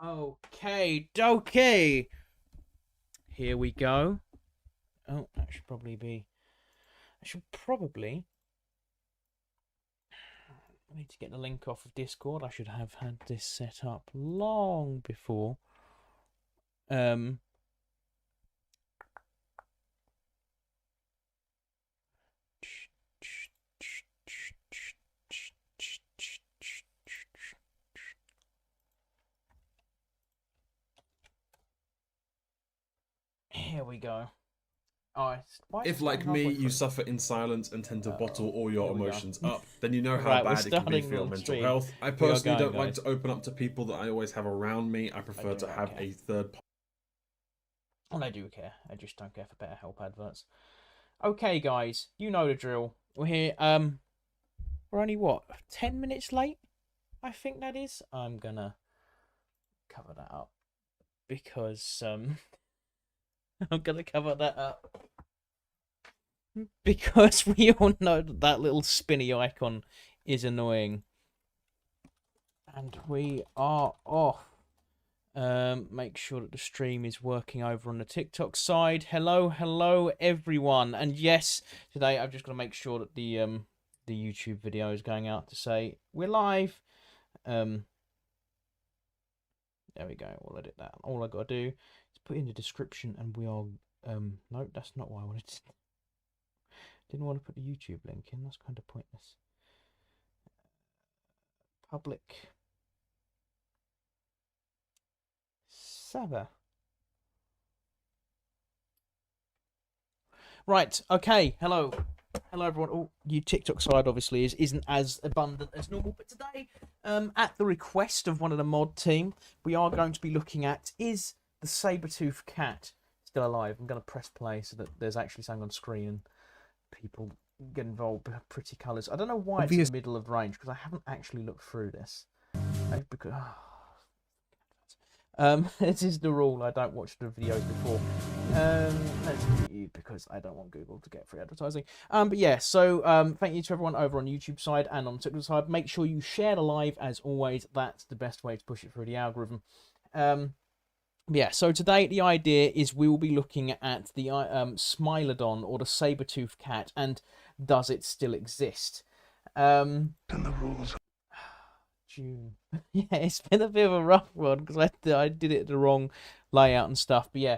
Okay, dokey. Here we go. Oh, that should probably be. I should probably. I need to get the link off of Discord. I should have had this set up long before. Here we go. Oh, if, like me, you suffer in silence and tend to bottle all your emotions up, then you know how bad it can be for your mental health. I personally don't like to open up to people that I always have around me. I prefer to have a third party. And I do care. I just don't care for better help adverts. Okay, guys, you know the drill. We're here. We're only what 10 minutes late. I think that is. I'm gonna cover that up because I'm gonna cover that up because we all know that that little spinny icon is annoying, and we are off. Make sure that the stream is working over on the TikTok side. Hello, everyone. And yes, today I've just got to make sure that the YouTube video is going out to say we're live. There we go. We'll edit that. All I got to do is put in the description, and we are. No, that's not what I wanted to. Didn't want to put the YouTube link in. That's kind of pointless. Public. Saba. Right, okay, hello everyone. Oh, you TikTok side obviously isn't as abundant as normal, but today, at the request of one of the mod team, we are going to be looking at, is the Sabretooth cat still alive? I'm going to press play so that there's actually something on screen and people get involved with pretty colours. I don't know why it's in the middle of range, because I haven't actually looked through this. Because... this is the rule. I don't watch the videos before. Let's mute because I don't want Google to get free advertising. But yeah, so thank you to everyone over on YouTube side and on TikTok side. Make sure you share the live as always. That's the best way to push it through the algorithm. Yeah, so today the idea is we will be looking at the Smilodon, or the Sabretooth cat, and does it still exist? And the rules. June. Yeah, it's been a bit of a rough one because I did it the wrong layout and stuff. But yeah,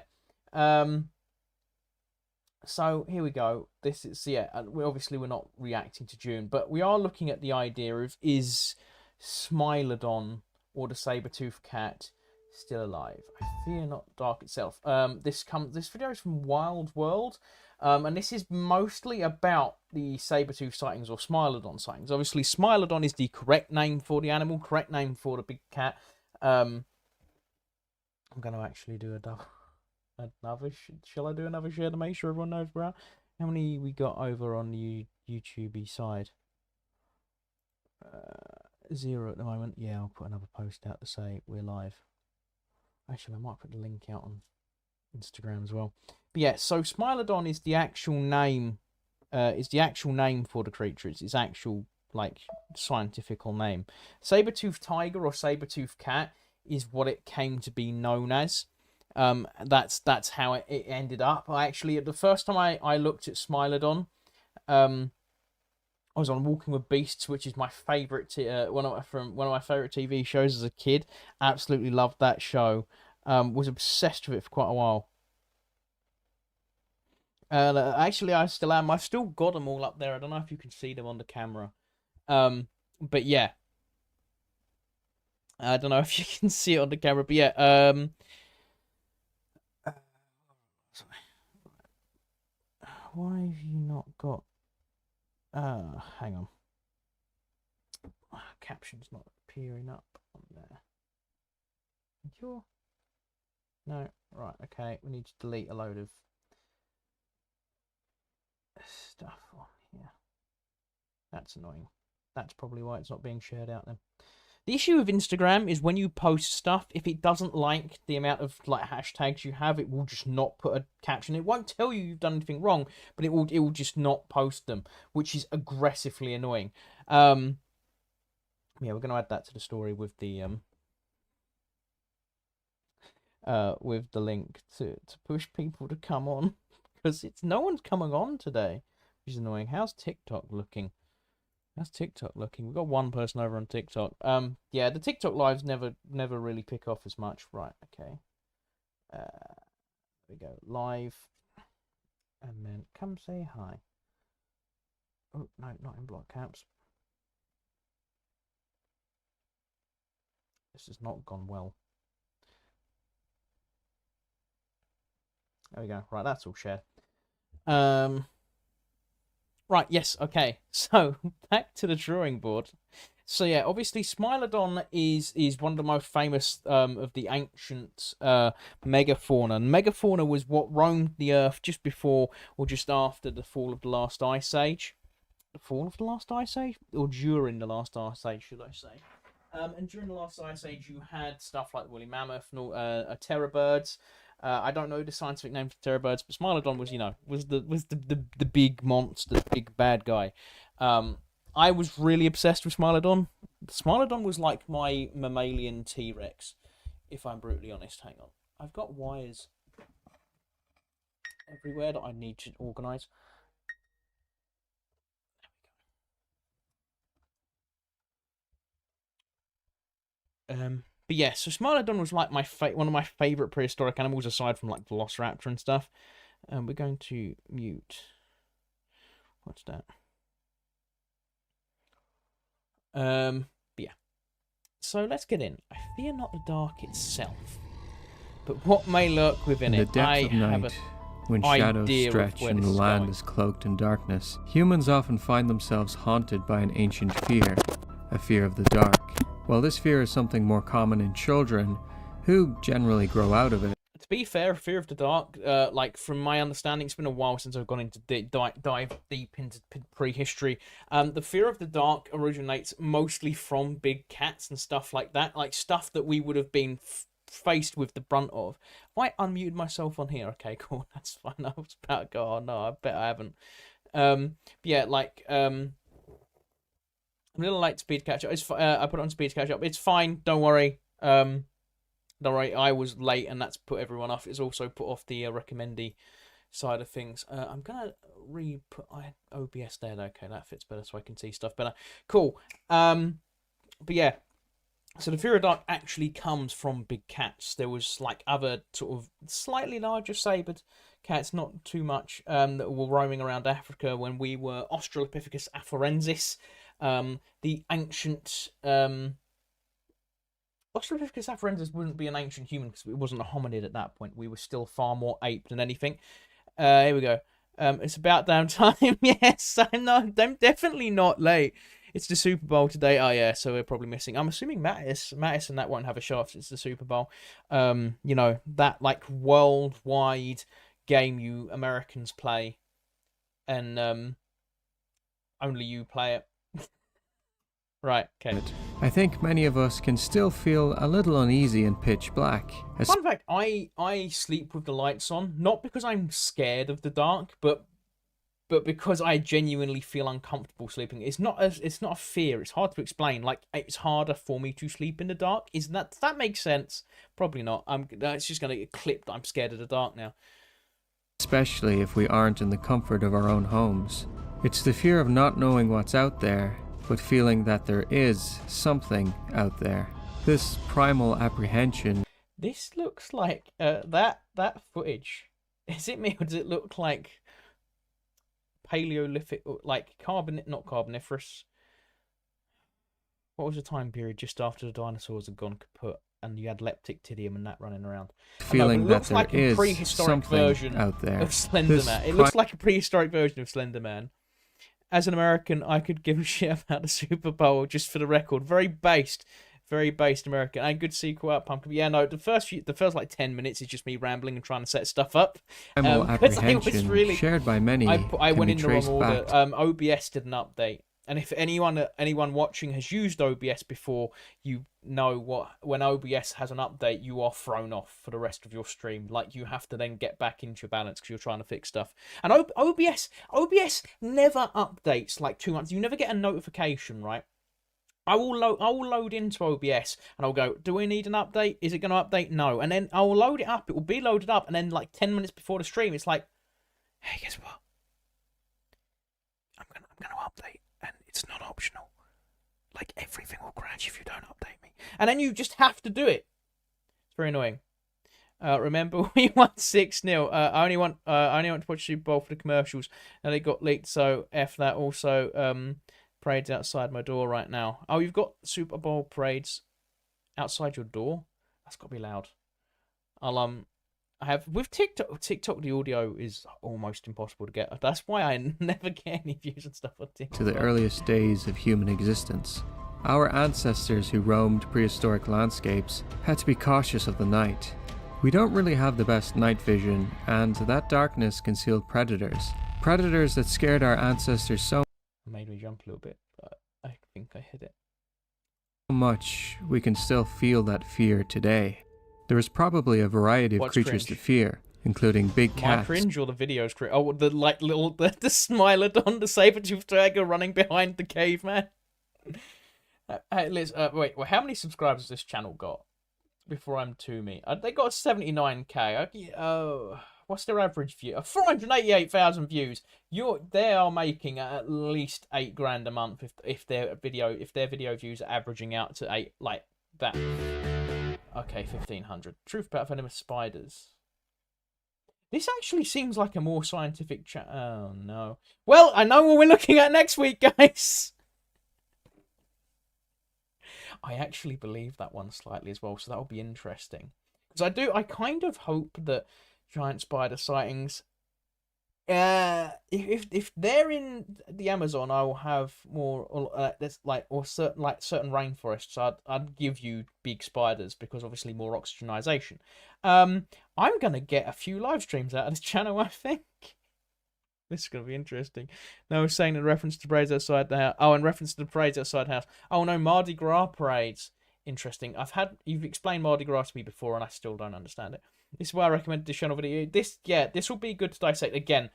so here we go. This is we're not reacting to June, but we are looking at the idea of, is Smilodon or the Sabretooth cat still alive? I fear not dark itself. This video is from Wild World. And this is mostly about the Sabretooth sightings or Smilodon sightings. Obviously, Smilodon is the correct name for the animal, correct name for the big cat. I'm going to actually do another... Shall I do another share to make sure everyone knows we're out? How many we got over on the YouTube side? 0 at the moment. Yeah, I'll put another post out to say we're live. Actually, I might put the link out on Instagram as well. But yeah, so Smilodon is the actual name. Is the actual name for the creature. It's its actual, like, scientific name. Sabretooth Tiger or Sabretooth cat is what it came to be known as. That's how it ended up. The first time I looked at Smilodon, I was on Walking with Beasts, which is my favorite one of my favorite TV shows as a kid. Absolutely loved that show. Was obsessed with it for quite a while. Actually, I still am. I've still got them all up there. I don't know if you can see them on the camera. But yeah. I don't know if you can see it on the camera, but yeah. Why have you not got... hang on. Caption's not appearing up on there. Sure. No. Right, okay. We need to delete a load of stuff on here. That's annoying. That's probably why it's not being shared out then. The issue with Instagram is when you post stuff, if it doesn't like the amount of like hashtags you have, it will just not put a caption. It won't tell you you've done anything wrong, but it will just not post them, which is aggressively annoying. Yeah, we're gonna add that to the story with the with the link to push people to come on, because no one's coming on today, which is annoying. How's TikTok looking? We've got one person over on TikTok. Yeah, the TikTok lives never really pick off as much. Right, okay. There we go. Live. And then come say hi. Oh, no, not in block caps. This has not gone well. There we go. Right, that's all shared. Right, yes, okay. So, back to the drawing board. So, yeah, obviously, Smilodon is one of the most famous of the ancient megafauna. And megafauna was what roamed the Earth just before or just after the fall of the last ice age. The fall of the last ice age? Or during the last ice age, should I say. And during the last ice age, you had stuff like woolly mammoth, terror birds. I don't know the scientific name for terror birds, but Smilodon was, was the big monster, the big bad guy. I was really obsessed with Smilodon. Smilodon was like my mammalian T-Rex, if I'm brutally honest. Hang on, I've got wires everywhere that I need to organise. But yeah, so Smilodon was like one of my favourite prehistoric animals, aside from like Velociraptor and stuff. We're going to mute. What's that? But yeah. So let's get in. I fear not the dark itself, but what may lurk within it. In the depth of night, when shadows stretch and the land is cloaked in darkness, humans often find themselves haunted by an ancient fear, a fear of the dark. Well, this fear is something more common in children, who generally grow out of it. To be fair, fear of the dark, like from my understanding, it's been a while since I've gone into dive deep into prehistory. The fear of the dark originates mostly from big cats and stuff like that, like stuff that we would have been faced with the brunt of. I unmuted myself on here. Okay, cool, that's fine. I was about to go. Oh no, I bet I haven't. But yeah, like I'm a little late to speed catch up. I put it on speed catch up. It's fine. Don't worry. Don't worry. I was late, and that's put everyone off. It's also put off the recommendee side of things. I'm gonna re-put OBS there. Okay, that fits better, so I can see stuff better. Cool. But yeah. So the fear of dark actually comes from big cats. There was like other sort of slightly larger sabered cats, not too much, that were roaming around Africa when we were Australopithecus afarensis. The ancient Australopithecus afarensis wouldn't be an ancient human because it wasn't a hominid at that point. We were still far more ape than anything. Here we go. It's about damn time. Yes, I'm definitely not late. It's the Super Bowl today. Oh yeah, so we're probably missing. I'm assuming Mattis and that won't have a show if it's the Super Bowl. You know, that like worldwide game you Americans play, and only you play it. Right, okay. I think many of us can still feel a little uneasy in pitch black. Fun fact, I sleep with the lights on, not because I'm scared of the dark, but because I genuinely feel uncomfortable sleeping. It's not a fear. It's hard to explain. Like, it's harder for me to sleep in the dark. Does that make sense? Probably not. It's just gonna get clipped. I'm scared of the dark now. Especially if we aren't in the comfort of our own homes. It's the fear of not knowing what's out there, but feeling that there is something out there. This primal apprehension. This looks like that footage. Is it me, or does it look like Paleolithic, like not carboniferous? What was the time period just after the dinosaurs had gone kaput and you had leptictidium and that running around? Feeling that there is something out there. Of Slender Man. It looks like a prehistoric version of Slender Man. As an American, I could give a shit about the Super Bowl, just for the record. Very based American. And good sequel up, Pumpkin. Yeah, no, the first like 10 minutes is just me rambling and trying to set stuff up. Apprehension really, shared by many. I went in the wrong order. OBS did an update, and if anyone watching has used OBS before, you know when OBS has an update, you are thrown off for the rest of your stream. Like, you have to then get back into your balance because you're trying to fix stuff. And OBS never updates like 2 months. You never get a notification, right? I will load into OBS and I'll go, do we need an update? Is it going to update? No. And then I'll load it up. It will be loaded up. And then like 10 minutes before the stream, it's like, hey, guess what? I'm going to update. And it's not optional. Like, everything will crash if you don't update me. And then you just have to do it. It's very annoying. Remember, we won 6-0. I only want to watch Super Bowl for the commercials. And they got leaked, so F that. Also, parades outside my door right now. Oh, you've got Super Bowl parades outside your door? That's got to be loud. I have with TikTok the audio is almost impossible to get. That's why I never get any views and stuff on TikTok. To the earliest days of human existence, our ancestors who roamed prehistoric landscapes had to be cautious of the night. We don't really have the best night vision, and that darkness concealed predators. Predators that scared our ancestors so made me jump a little bit, but I think I hit it. Much we can still feel that fear today. There is probably a variety of creatures to fear, including big cats. My cringe or the videos cringe? Oh, the like little the Smilodon, the Sabretooth Tiger running behind the caveman. Hey Liz, wait, how many subscribers has this channel got? Before I'm to me, they got 79k. Oh, what's their average view? 488,000 views. They are making at least $8,000 a month if their video views are averaging out to 8 like that. Okay, 1,500. Truth about venomous spiders. This actually seems like a more scientific chat. Oh no. Well, I know what we're looking at next week, guys. I actually believe that one slightly as well, so that'll be interesting. Because I kind of hope that giant spider sightings, if they're in the Amazon, I will have more. Certain rainforests. I'd give you big spiders because obviously more oxygenization. I'm gonna get a few live streams out of this channel, I think. This is going to be interesting. No, saying in reference to parades outside the house. Oh, in reference to the parades outside the house. Oh, no, Mardi Gras parades. Interesting. You've explained Mardi Gras to me before, and I still don't understand it. This is why I recommended this channel video. This will be good to dissect. Again,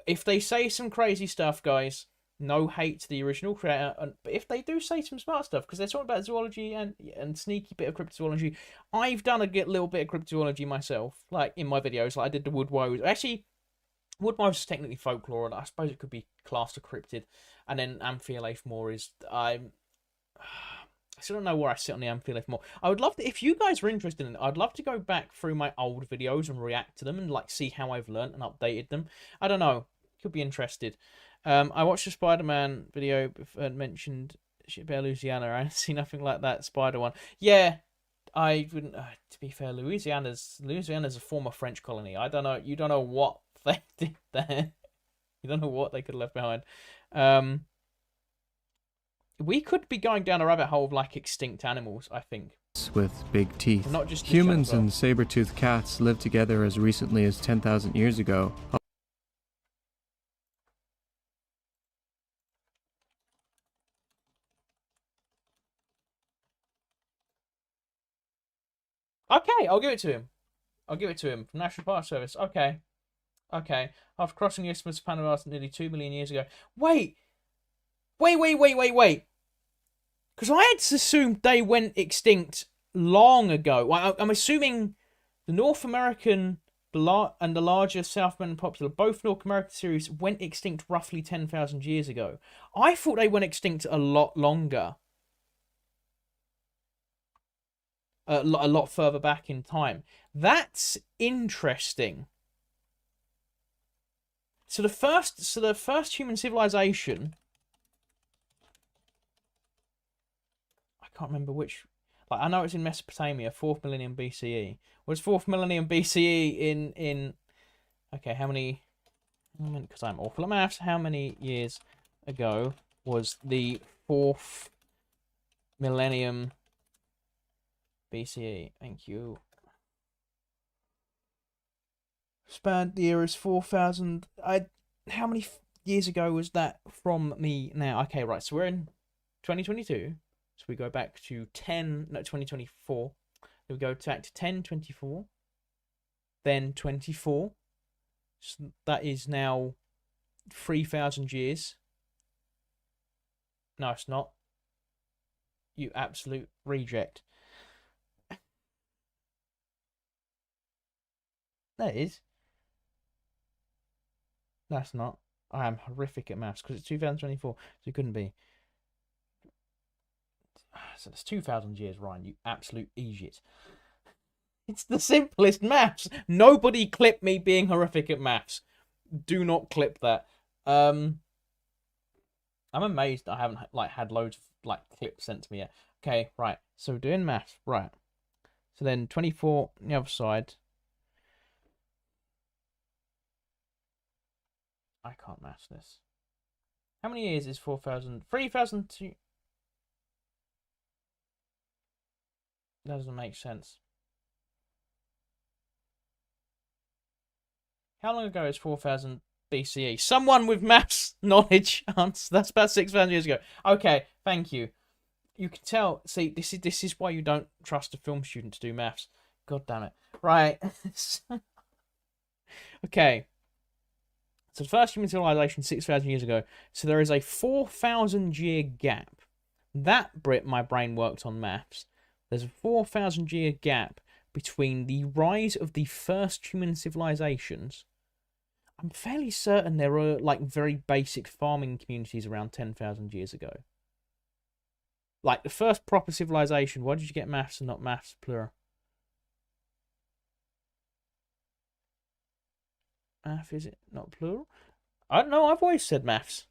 if they say some crazy stuff, guys, no hate to the original creator. But if they do say some smart stuff, because they're talking about zoology and sneaky bit of cryptozoology, I've done a little bit of cryptozoology myself, like in my videos. Like I did the wood woes. Actually, Woodmose is technically folklore, and I suppose it could be classed a cryptid. And then Amphiolaphmore is... I still don't know where I sit on the Amphiolaphmore. I would love to... If you guys are interested in it, I'd love to go back through my old videos and react to them and like see how I've learnt and updated them. I don't know. Could be interested. I watched the Spider-Man video and mentioned Bear Louisiana. I see nothing like that Spider one. Yeah, I wouldn't... to be fair, Louisiana's a former French colony. I don't know. You don't know what they did there. You don't know what they could have left behind. We could be going down a rabbit hole of like extinct animals, I think. With big teeth. Not just humans and saber-toothed cats lived together as recently as 10,000 years ago. Okay, I'll give it to him. From National Park Service. Okay. After crossing the Isthmus of Panama nearly 2 million years ago. Wait. Because I had assumed they went extinct long ago. I'm assuming the North American and the larger South American popular, both North American series, went extinct roughly 10,000 years ago. I thought they went extinct a lot longer. A lot further back in time. That's interesting. So the first human civilization, I can't remember which. Like I know it's in Mesopotamia, 4th millennium BCE. Was 4th millennium BCE in? Okay, how many? Because I'm awful at maths. How many years ago was the 4th millennium BCE? Thank you. Spanned the era is 4,000. How many years ago was that from me now? Okay, right. So we're in 2022. So we go back to 2024. Then we go back to 1024. Then 24. So that is now 3,000 years. No, it's not. You absolute reject. That is. That's not. I am horrific at maths because it's 2024, so it couldn't be. So it's 2,000 years, Ryan. You absolute idiot. It's the simplest maths. Nobody clip me being horrific at maths. Do not clip that. I'm amazed I haven't had loads of clips sent to me yet. Okay, right. So doing maths, right. So then 24 on the other side. I can't match this. How many years is 4,000? 3,002. That doesn't make sense. How long ago is 4,000 BCE? Someone with maths knowledge answer. That's about 6,000 years ago. Okay, thank you. You can tell. See, this is why you don't trust a film student to do maths. God damn it. Right. Okay. So the first human civilization 6,000 years ago. So there is a 4,000 year gap. That bit my brain worked on maths. There's a 4,000 year gap between the rise of the first human civilizations. I'm fairly certain there were very basic farming communities around 10,000 years ago. Like the first proper civilization. Why did you get maths and not maths plural? Math, is it not plural? I don't know. I've always said maths.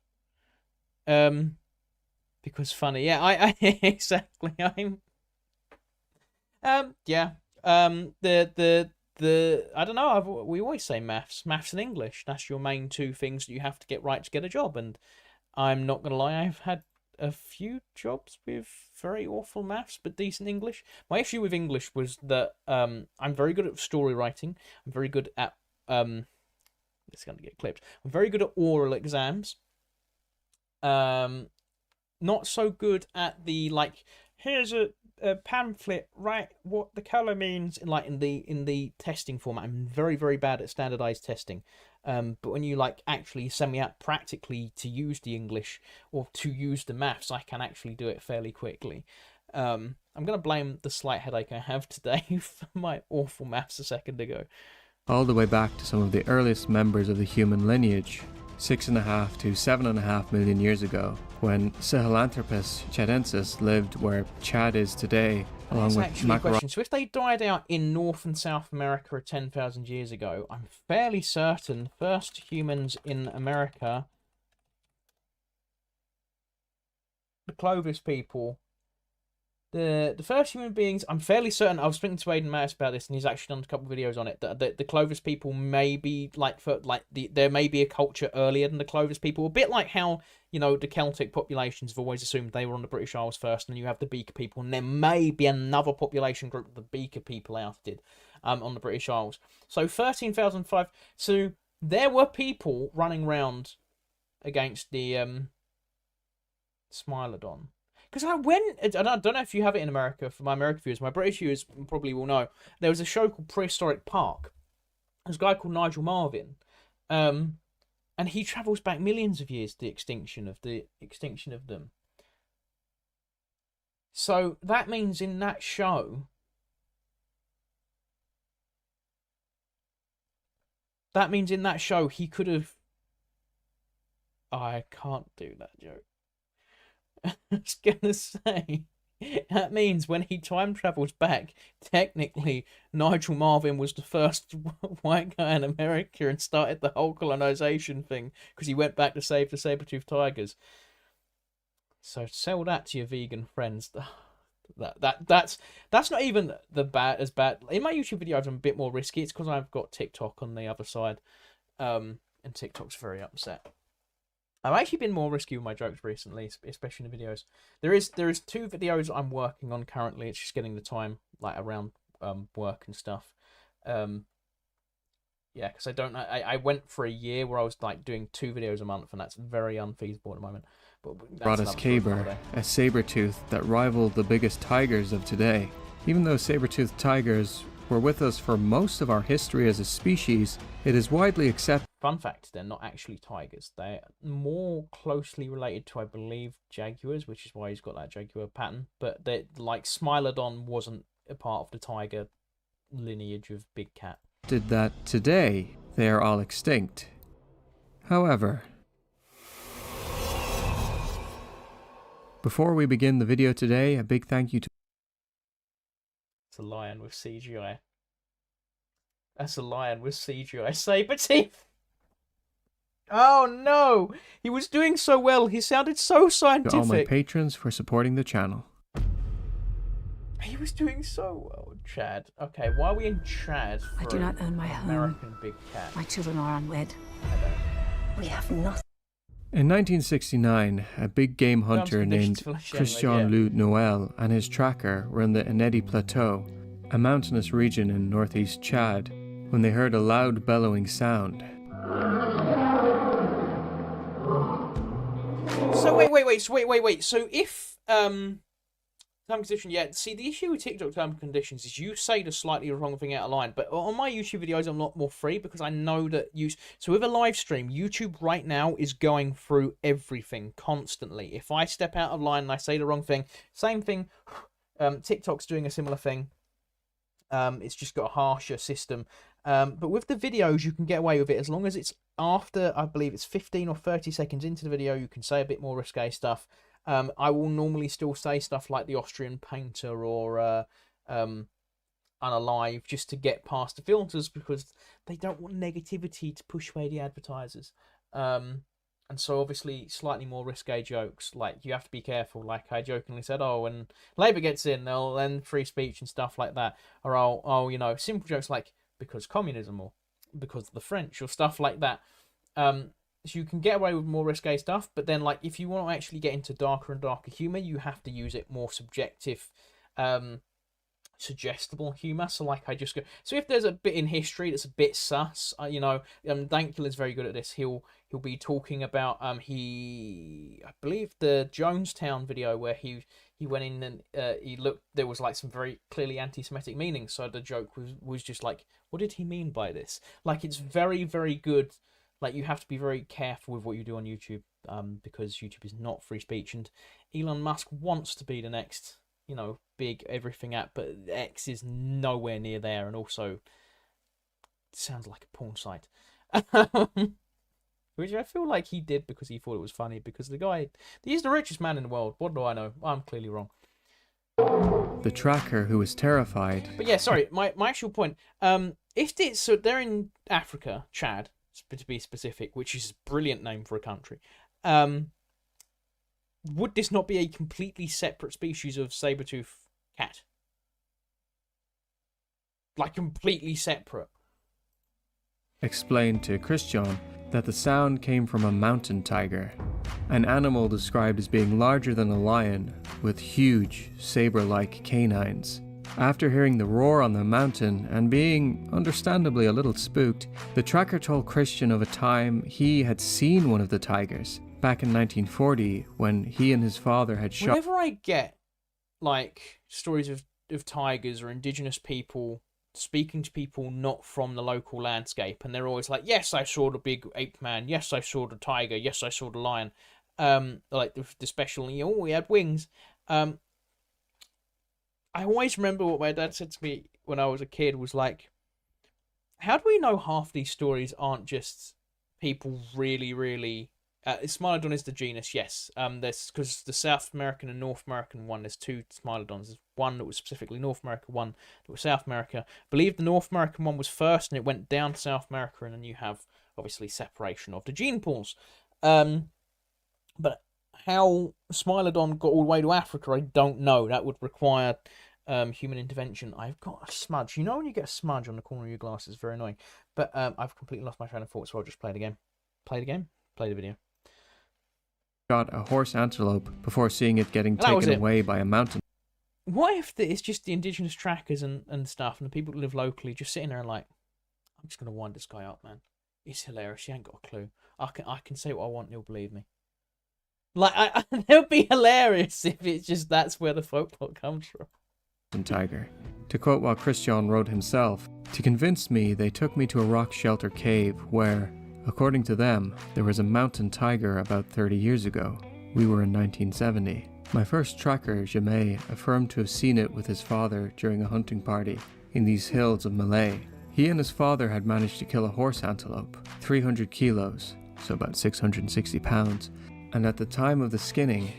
Because funny. Yeah, I exactly. Yeah. I don't know. We always say maths and English. That's your main two things that you have to get right to get a job. And I'm not gonna lie, I've had a few jobs with very awful maths but decent English. My issue with English was that I'm very good at story writing. I'm very good at it's gonna get clipped. I'm very good at oral exams. Not so good at the here's a pamphlet, write what the color means in the testing format. I'm very, very bad at standardized testing. But when you actually send me out practically to use the English or to use the maths, I can actually do it fairly quickly. I'm gonna blame the slight headache I have today for my awful maths a second ago. All the way back to some of the earliest members of the human lineage, 6.5 to 7.5 million years ago, when Sahelanthropus chadensis lived where Chad is today, along with actually a question. So if they died out in North and South America 10,000 years ago, I'm fairly certain first humans in America, the Clovis people, the first human beings, I'm fairly certain, I was speaking to Aidan Mattis about this, and he's actually done a couple of videos on it, that the Clovis people may be, there may be a culture earlier than the Clovis people, a bit like how, the Celtic populations have always assumed they were on the British Isles first, and then you have the Beaker people, and there may be another population group the Beaker people ousted on the British Isles. So 13,005, so there were people running around against the Smilodon. Because I don't know if you have it in America, for my American viewers, my British viewers probably will know, there was a show called Prehistoric Park. There's a guy called Nigel Marvin, and he travels back millions of years to the extinction of them. So that means in that show, he could have... I can't do that joke. I was gonna say, that means when he time travels back, technically Nigel Marvin was the first white guy in America and started the whole colonization thing because he went back to save the Sabretooth Tigers. So sell that to your vegan friends. That's not even as bad. In my YouTube video, I'm a bit more risky. It's because I've got TikTok on the other side, and TikTok's very upset. I've actually been more risky with my jokes recently, especially in the videos. There is 2 videos I'm working on currently. It's just getting the time around work and stuff. Yeah, because I went for a year where I was doing 2 videos a month, and that's very unfeasible at the moment. But Brought us Caber, a saber-tooth that rivaled the biggest tigers of today. Even though saber-toothed tigers were with us for most of our history as a species, it is widely accepted. fun fact, they're not actually tigers. They're more closely related to, I believe, jaguars, which is why he's got that jaguar pattern. But they like Smilodon wasn't a part of the tiger lineage of big cat. Did that today they are all extinct. However, before we begin the video today, a big thank you to... It's a lion with CGI. That's a lion with CGI Sabretooth. Oh no! He was doing so well. He sounded so scientific. To all my patrons for supporting the channel. He was doing so well, Chad. Okay, why are we in Chad? I do not own my American home. big cat. My children are unwed. We have nothing. In 1969, a big game hunter named Christian Noel and his tracker were in the Enedi Plateau, a mountainous region in northeast Chad, when they heard a loud bellowing sound. So wait. So if term condition, yeah. See, the issue with TikTok term conditions is you say the slightly wrong thing out of line. But on my YouTube videos, I'm a lot more free because I know that So with a live stream, YouTube right now is going through everything constantly. If I step out of line and I say the wrong thing, same thing. TikTok's doing a similar thing. It's just got a harsher system. But with the videos, you can get away with it as long as it's after, I believe it's 15 or 30 seconds into the video. You can say a bit more risque stuff. I will normally still say stuff like the Austrian painter or unalive just to get past the filters because they don't want negativity to push away the advertisers. And so obviously slightly more risque jokes, like you have to be careful. Like I jokingly said, oh, when Labour gets in, they'll end free speech and stuff like that. Or oh, you know, simple jokes like because communism or because of the French or stuff like that. So you can get away with more risque stuff, but then like if you want to actually get into darker and darker humour, you have to use it more subjective, suggestible humour. So like I just go. So if there's a bit in history that's a bit sus, you know, Dankula's very good at this. He'll be talking about I believe the Jonestown video where he went in and he looked. There was like some very clearly anti-Semitic meanings. So the joke was just like, what did he mean by this? Like it's very very good. Like you have to be very careful with what you do on YouTube, because YouTube is not free speech, and Elon Musk wants to be the next, you know, big everything app, but X is nowhere near there, and also sounds like a porn site. Which I feel like he did because he thought it was funny, because the guy, he's the richest man in the world. What do I know? I'm clearly wrong. The tracker who was terrified. But yeah, sorry, my actual point. So they're in Africa, Chad, to be specific, which is a brilliant name for a country. Would this not be a completely separate species of saber-tooth cat? Like completely separate. Explained to Christian that the sound came from a mountain tiger, an animal described as being larger than a lion with huge saber-like canines. After hearing the roar on the mountain and being understandably a little spooked, the tracker told Christian of a time he had seen one of the tigers back in 1940 when he and his father had shot. Whenever I get like stories of tigers or indigenous people speaking to people not from the local landscape, and they're always like, yes, I saw the big ape man, yes, I saw the tiger, yes, I saw the lion, like the special, oh, he had wings. I always remember what my dad said to me when I was a kid was like, how do we know half these stories aren't just people really, really... Smilodon is the genus, yes. There's because the South American and North American one, there's two Smilodons. There's one that was specifically North America, one that was South America. I believe the North American one was first, and it went down to South America, and then you have, obviously, separation of the gene pools. But how Smilodon got all the way to Africa, I don't know. That would require human intervention. I've got a smudge. You know when you get a smudge on the corner of your glass, it's very annoying. But I've completely lost my train of thought, so I'll just play the game. Play the game? Play the video. Shot a horse antelope before seeing it getting taken away by a mountain. What if it's just the indigenous trackers and stuff, and the people that live locally just sitting there and like, I'm just going to wind this guy up, man. He's hilarious. He ain't got a clue. I can say what I want and he'll believe me. Like, it'll be hilarious if it's just that's where the folklore comes from. Tiger. To quote what Christian wrote himself, to convince me, they took me to a rock shelter cave where, According to them, there was a mountain tiger about 30 years ago. We were in 1970. My first tracker, Jamé, affirmed to have seen it with his father during a hunting party in these hills of Malay. He and his father had managed to kill a horse antelope, 300 kilos, so about 660 pounds, and at the time of the skinning,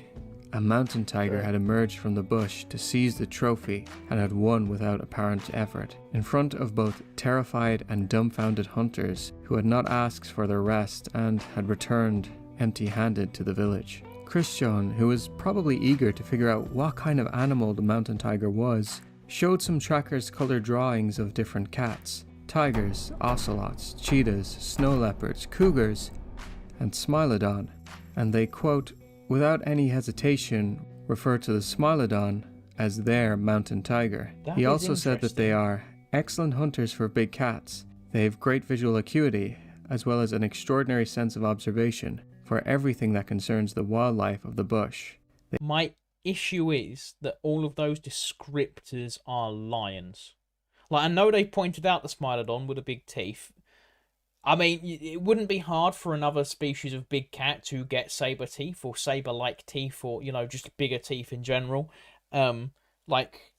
a mountain tiger had emerged from the bush to seize the trophy and had won without apparent effort, in front of both terrified and dumbfounded hunters who had not asked for their rest and had returned empty-handed to the village. Christian, who was probably eager to figure out what kind of animal the mountain tiger was, showed some trackers' colored drawings of different cats: tigers, ocelots, cheetahs, snow leopards, cougars, and Smilodon, and they, quote, without any hesitation, refer to the Smilodon as their mountain tiger. He also said that they are excellent hunters for big cats. They have great visual acuity, as well as an extraordinary sense of observation for everything that concerns the wildlife of the bush. My issue is that all of those descriptors are lions. Like, I know they pointed out the Smilodon with the big teeth. I mean, it wouldn't be hard for another species of big cat to get saber teeth or saber-like teeth, or, you know, just bigger teeth in general. Like,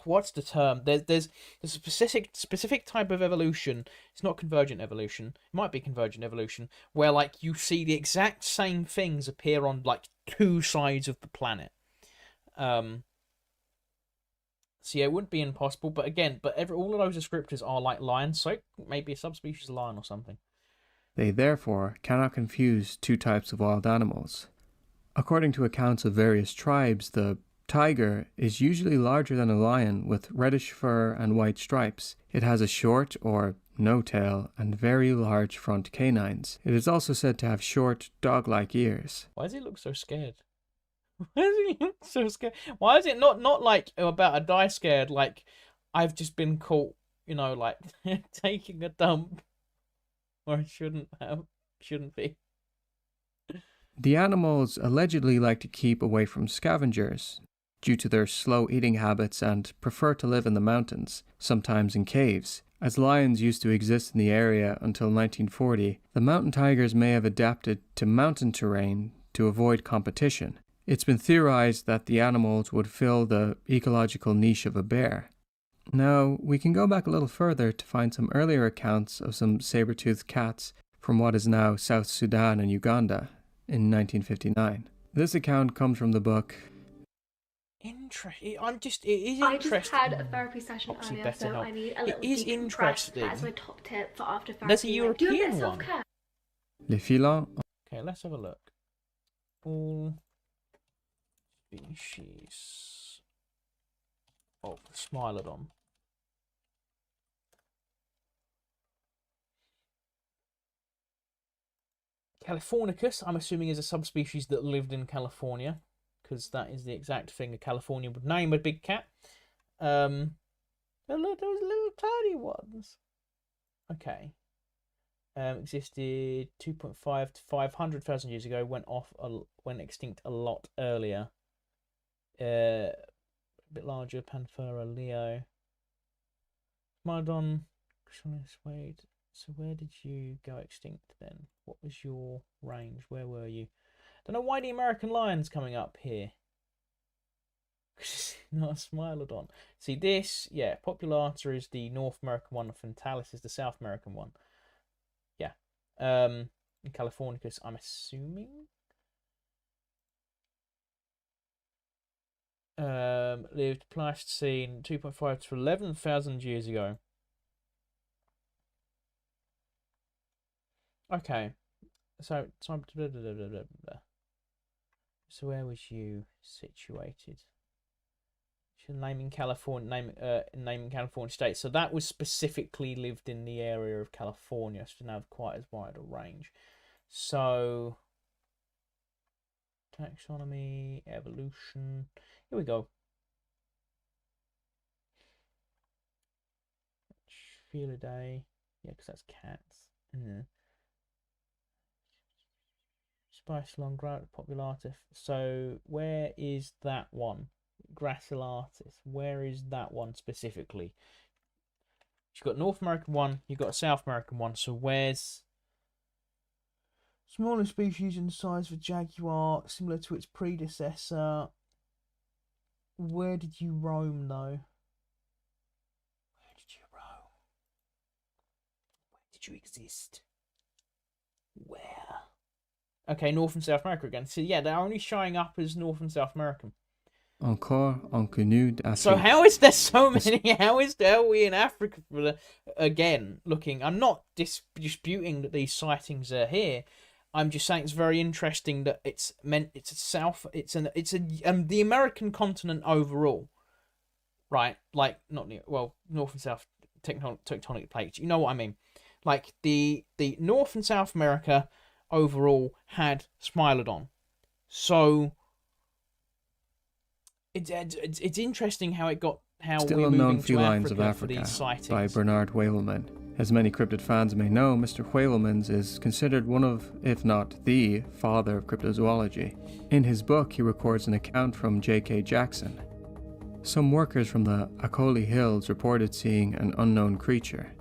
what's the term? There's a specific type of evolution. It's not convergent evolution. It might be convergent evolution, where, like, you see the exact same things appear on, like, two sides of the planet. So yeah, it wouldn't be impossible, but again, all of those descriptors are like lions, so maybe a subspecies of lion or something. They therefore cannot confuse two types of wild animals. According to accounts of various tribes, the tiger is usually larger than a lion with reddish fur and white stripes. It has a short or no tail and very large front canines. It is also said to have short, dog-like ears. Why does he look so scared? Why does he look so scared? Why is it not like about to die scared? Like, I've just been caught, you know, like taking a dump, or I shouldn't be. The animals allegedly like to keep away from scavengers due to their slow eating habits and prefer to live in the mountains, sometimes in caves. As lions used to exist in the area until 1940, the mountain tigers may have adapted to mountain terrain to avoid competition. It's been theorized that the animals would fill the ecological niche of a bear. Now, we can go back a little further to find some earlier accounts of some saber-toothed cats from what is now South Sudan and Uganda in 1959. This account comes from the book... It is interesting. I just had a therapy session earlier, so I need a little decompress. That's my top tip for after therapy. There's a European one. Les filons... Okay, let's have a look. All species of Smilodon. Californicus, I'm assuming, is a subspecies that lived in California, because that is the exact thing a Californian would name a big cat. Look, those little tiny ones. Okay. Existed 2.5 to 500,000 years ago. Went extinct a lot earlier. A bit larger. Panthera leo. Smilodon. Wade. So where did you go extinct then? What was your range? Where were you? Don't know why the American lion's coming up here. Not a Smilodon. See this, yeah, Populata is the North American one, Fentalis is the South American one. Yeah. In Californicus, I'm assuming. Lived Pleistocene 2.5 to 11,000 years ago. Okay. So where was you situated? Naming California, naming California state. So that was specifically lived in the area of California, so didn't have quite as wide a range. So taxonomy, evolution. Here we go. Felidae. Yeah, because that's cats. Spicelon, Populatus. So where is that one? Gracilatus. Where is that one specifically? You've got North American one, you've got a South American one. So where's Smaller species in size of a jaguar, similar to its predecessor. Where did you roam, though? Where did you roam? Where did you exist? Where? Okay, North and South America again. So yeah, they're only showing up as North and South American. Encore inconnu d'Afrique. So how is there so many? How are we in Africa again looking? I'm not disputing that these sightings are here. I'm just saying it's very interesting that the American continent overall, right? Like North and South tectonic plates. You know what I mean? Like the North and South America overall had Smilodon, so it's interesting how Still Unknown Felines of Africa by Bernard Whaleman. As many cryptid fans may know, Mr. Whalemans is considered one of, if not the, father of cryptozoology. In his book, he records an account from J.K. Jackson. Some workers from the Akoli Hills reported seeing an unknown creature.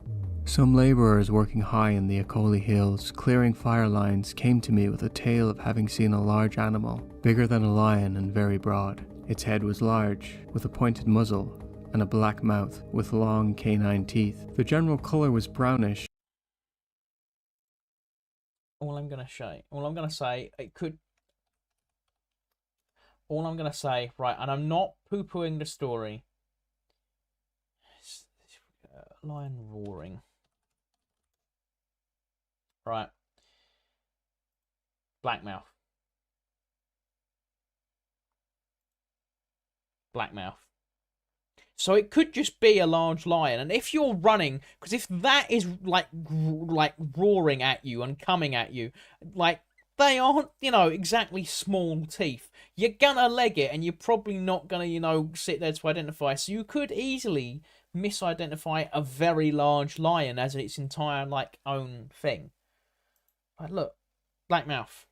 Some laborers working high in the Akoli Hills, clearing fire lines, came to me with a tale of having seen a large animal, bigger than a lion and very broad. Its head was large, with a pointed muzzle, and a black mouth with long canine teeth. The general colour was brownish. All I'm gonna say, right, and I'm not poo-pooing the story. Lion roaring. Right. Blackmouth. So it could just be a large lion, and if you're running, because if that is like roaring at you and coming at you, like they aren't, exactly small teeth. You're gonna leg it, and you're probably not gonna, sit there to identify. So you could easily misidentify a very large lion as its entire own thing. Like look, blackmouth.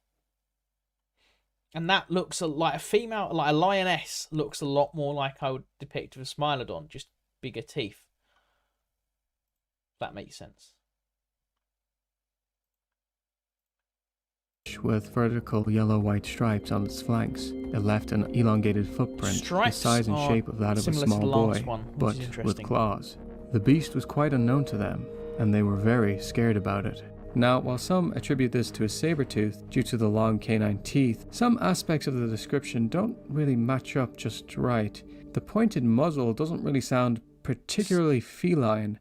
And that looks like a female, like a lioness, looks a lot more like I would depict with a Smilodon, just bigger teeth. If that makes sense. With vertical yellow-white stripes on its flanks, it left an elongated footprint, the size and shape of that of a small boy, but with claws. The beast was quite unknown to them, and they were very scared about it. Now, while some attribute this to a saber-tooth due to the long canine teeth, some aspects of the description don't really match up just right. The pointed muzzle doesn't really sound particularly feline,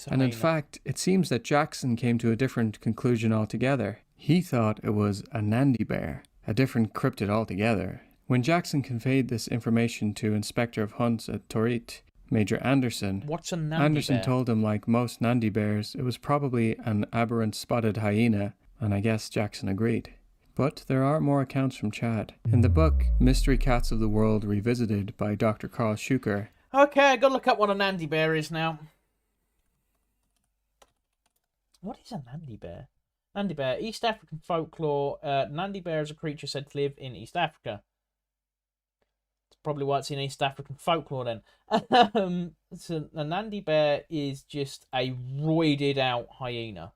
and in fact, it seems that Jackson came to a different conclusion altogether. He thought it was a Nandi bear, a different cryptid altogether. When Jackson conveyed this information to Inspector of Hunts at Torit, Major Anderson, what's a Nandi Anderson bear? Told him, like most Nandi bears, it was probably an aberrant spotted hyena, and I guess Jackson agreed. But there are more accounts from Chad. In the book, Mystery Cats of the World Revisited by Dr. Carl Schuker. Okay, I gotta look up what a Nandi bear is now. What is a Nandi bear? Nandi bear, East African folklore. Nandi bear is a creature said to live in East Africa. Probably why it's in East African folklore then. So a Nandi bear is just a roided out hyena.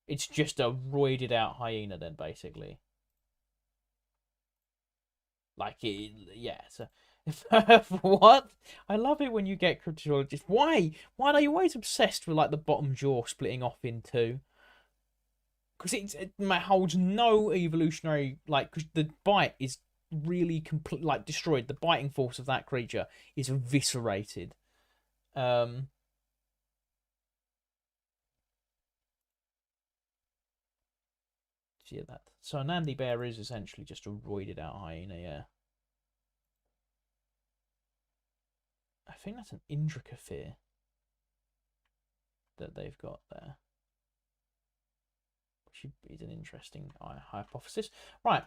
It's just a roided out hyena then, basically. So what? I love it when you get cryptozoologists. Why are they always obsessed with the bottom jaw splitting off in two? Because it holds no evolutionary because the bite is really destroyed. The biting force of that creature is eviscerated. Yeah, that. So a Nandi bear is essentially just a roided out hyena. Yeah, I think that's an Indricophore that they've got there, which is an interesting hypothesis. Right.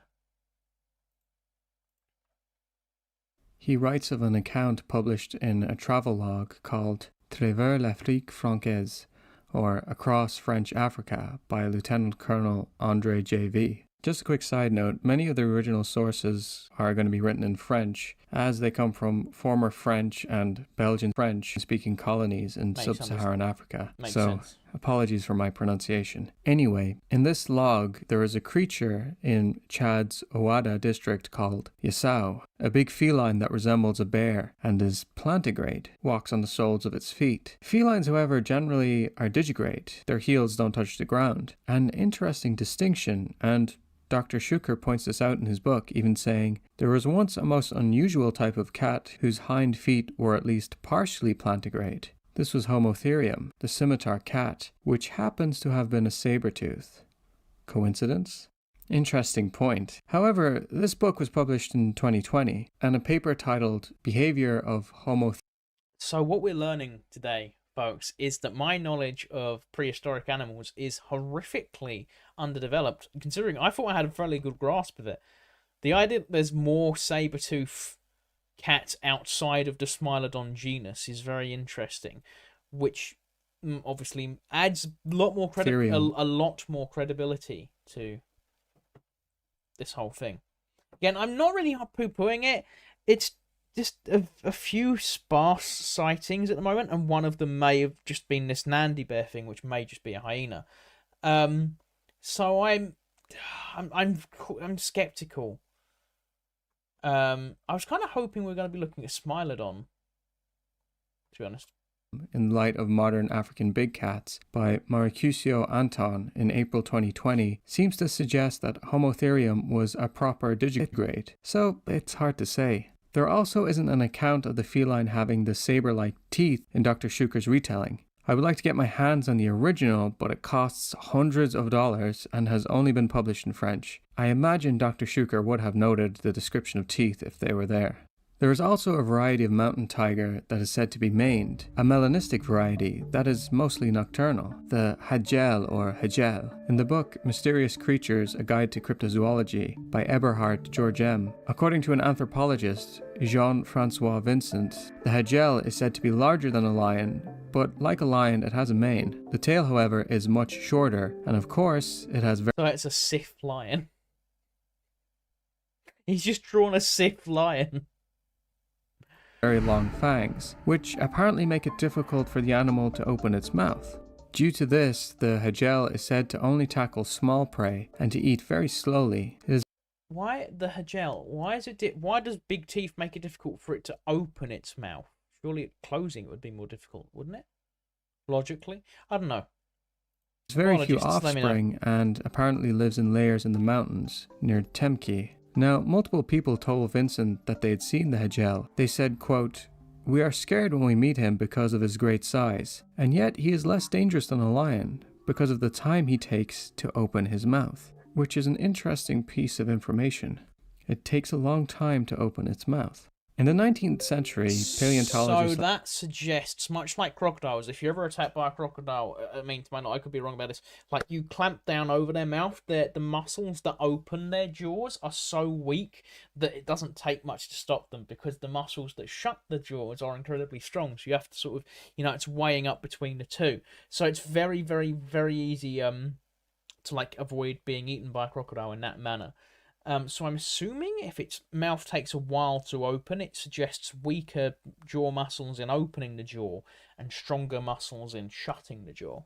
He writes of an account published in a travelogue called Travers l'Afrique Francaise, or Across French Africa, by Lieutenant Colonel André J.V. Just a quick side note, many of the original sources are going to be written in French, as they come from former French and Belgian French-speaking colonies in sub-Saharan Africa. So Apologies for my pronunciation. Anyway, in this log, there is a creature in Chad's Owada district called Yasau, a big feline that resembles a bear and is plantigrade, walks on the soles of its feet. Felines, however, generally are digigrade. Their heels don't touch the ground. An interesting distinction, and Dr. Shuker points this out in his book, even saying, there was once a most unusual type of cat whose hind feet were at least partially plantigrade. This was Homotherium, the scimitar cat, which happens to have been a saber-tooth. Coincidence? Interesting point. However, this book was published in 2020, and a paper titled Behavior of Homotherium. So what we're learning today, folks, is that my knowledge of prehistoric animals is horrifically underdeveloped, considering I thought I had a fairly good grasp of it. The idea that there's more saber-tooth cats outside of the Smilodon genus is very interesting, which obviously adds a lot more credibility to this whole thing. Again, I'm not really poo-pooing it. It's just a few sparse sightings at the moment, and one of them may have just been this Nandi bear thing, which may just be a hyena. So I'm skeptical. I was kind of hoping we were going to be looking at Smilodon, to be honest. In Light of Modern African Big Cats by Maricusio Anton in April 2020 seems to suggest that Homotherium was a proper digigrade, so it's hard to say. There also isn't an account of the feline having the saber-like teeth in Dr. Shuker's retelling. I would like to get my hands on the original, but it costs hundreds of dollars and has only been published in French. I imagine Dr. Shuker would have noted the description of teeth if they were there. There is also a variety of mountain tiger that is said to be maned, a melanistic variety that is mostly nocturnal, the Hagel or Hagel. In the book Mysterious Creatures, A Guide to Cryptozoology by Eberhard George M., according to an anthropologist, Jean-Francois Vincent, the Hagel is said to be larger than a lion, but like a lion it has a mane. The tail, however, is much shorter, and of course it has So it's a Sith lion. He's just drawn a Sith lion. Very long fangs, which apparently make it difficult for the animal to open its mouth. Due to this, the Hagel is said to only tackle small prey and to eat very slowly. It is Why the Hagel? Why does big teeth make it difficult for it to open its mouth? Surely closing it would be more difficult, wouldn't it? Logically? I don't know. There's very few offspring and apparently lives in layers in the mountains near Temke. Now, multiple people told Vincent that they had seen the Hagel. They said, quote, "We are scared when we meet him because of his great size, and yet he is less dangerous than a lion because of the time he takes to open his mouth," which is an interesting piece of information. It takes a long time to open its mouth. In the 19th century, paleontologists... So that suggests, much like crocodiles, if you're ever attacked by a crocodile, I mean, I could be wrong about this, like you clamp down over their mouth, the muscles that open their jaws are so weak that it doesn't take much to stop them, because the muscles that shut the jaws are incredibly strong. So you have to sort of, it's weighing up between the two. So it's very, very, very easy to like avoid being eaten by a crocodile in that manner. So I'm assuming if its mouth takes a while to open, it suggests weaker jaw muscles in opening the jaw and stronger muscles in shutting the jaw.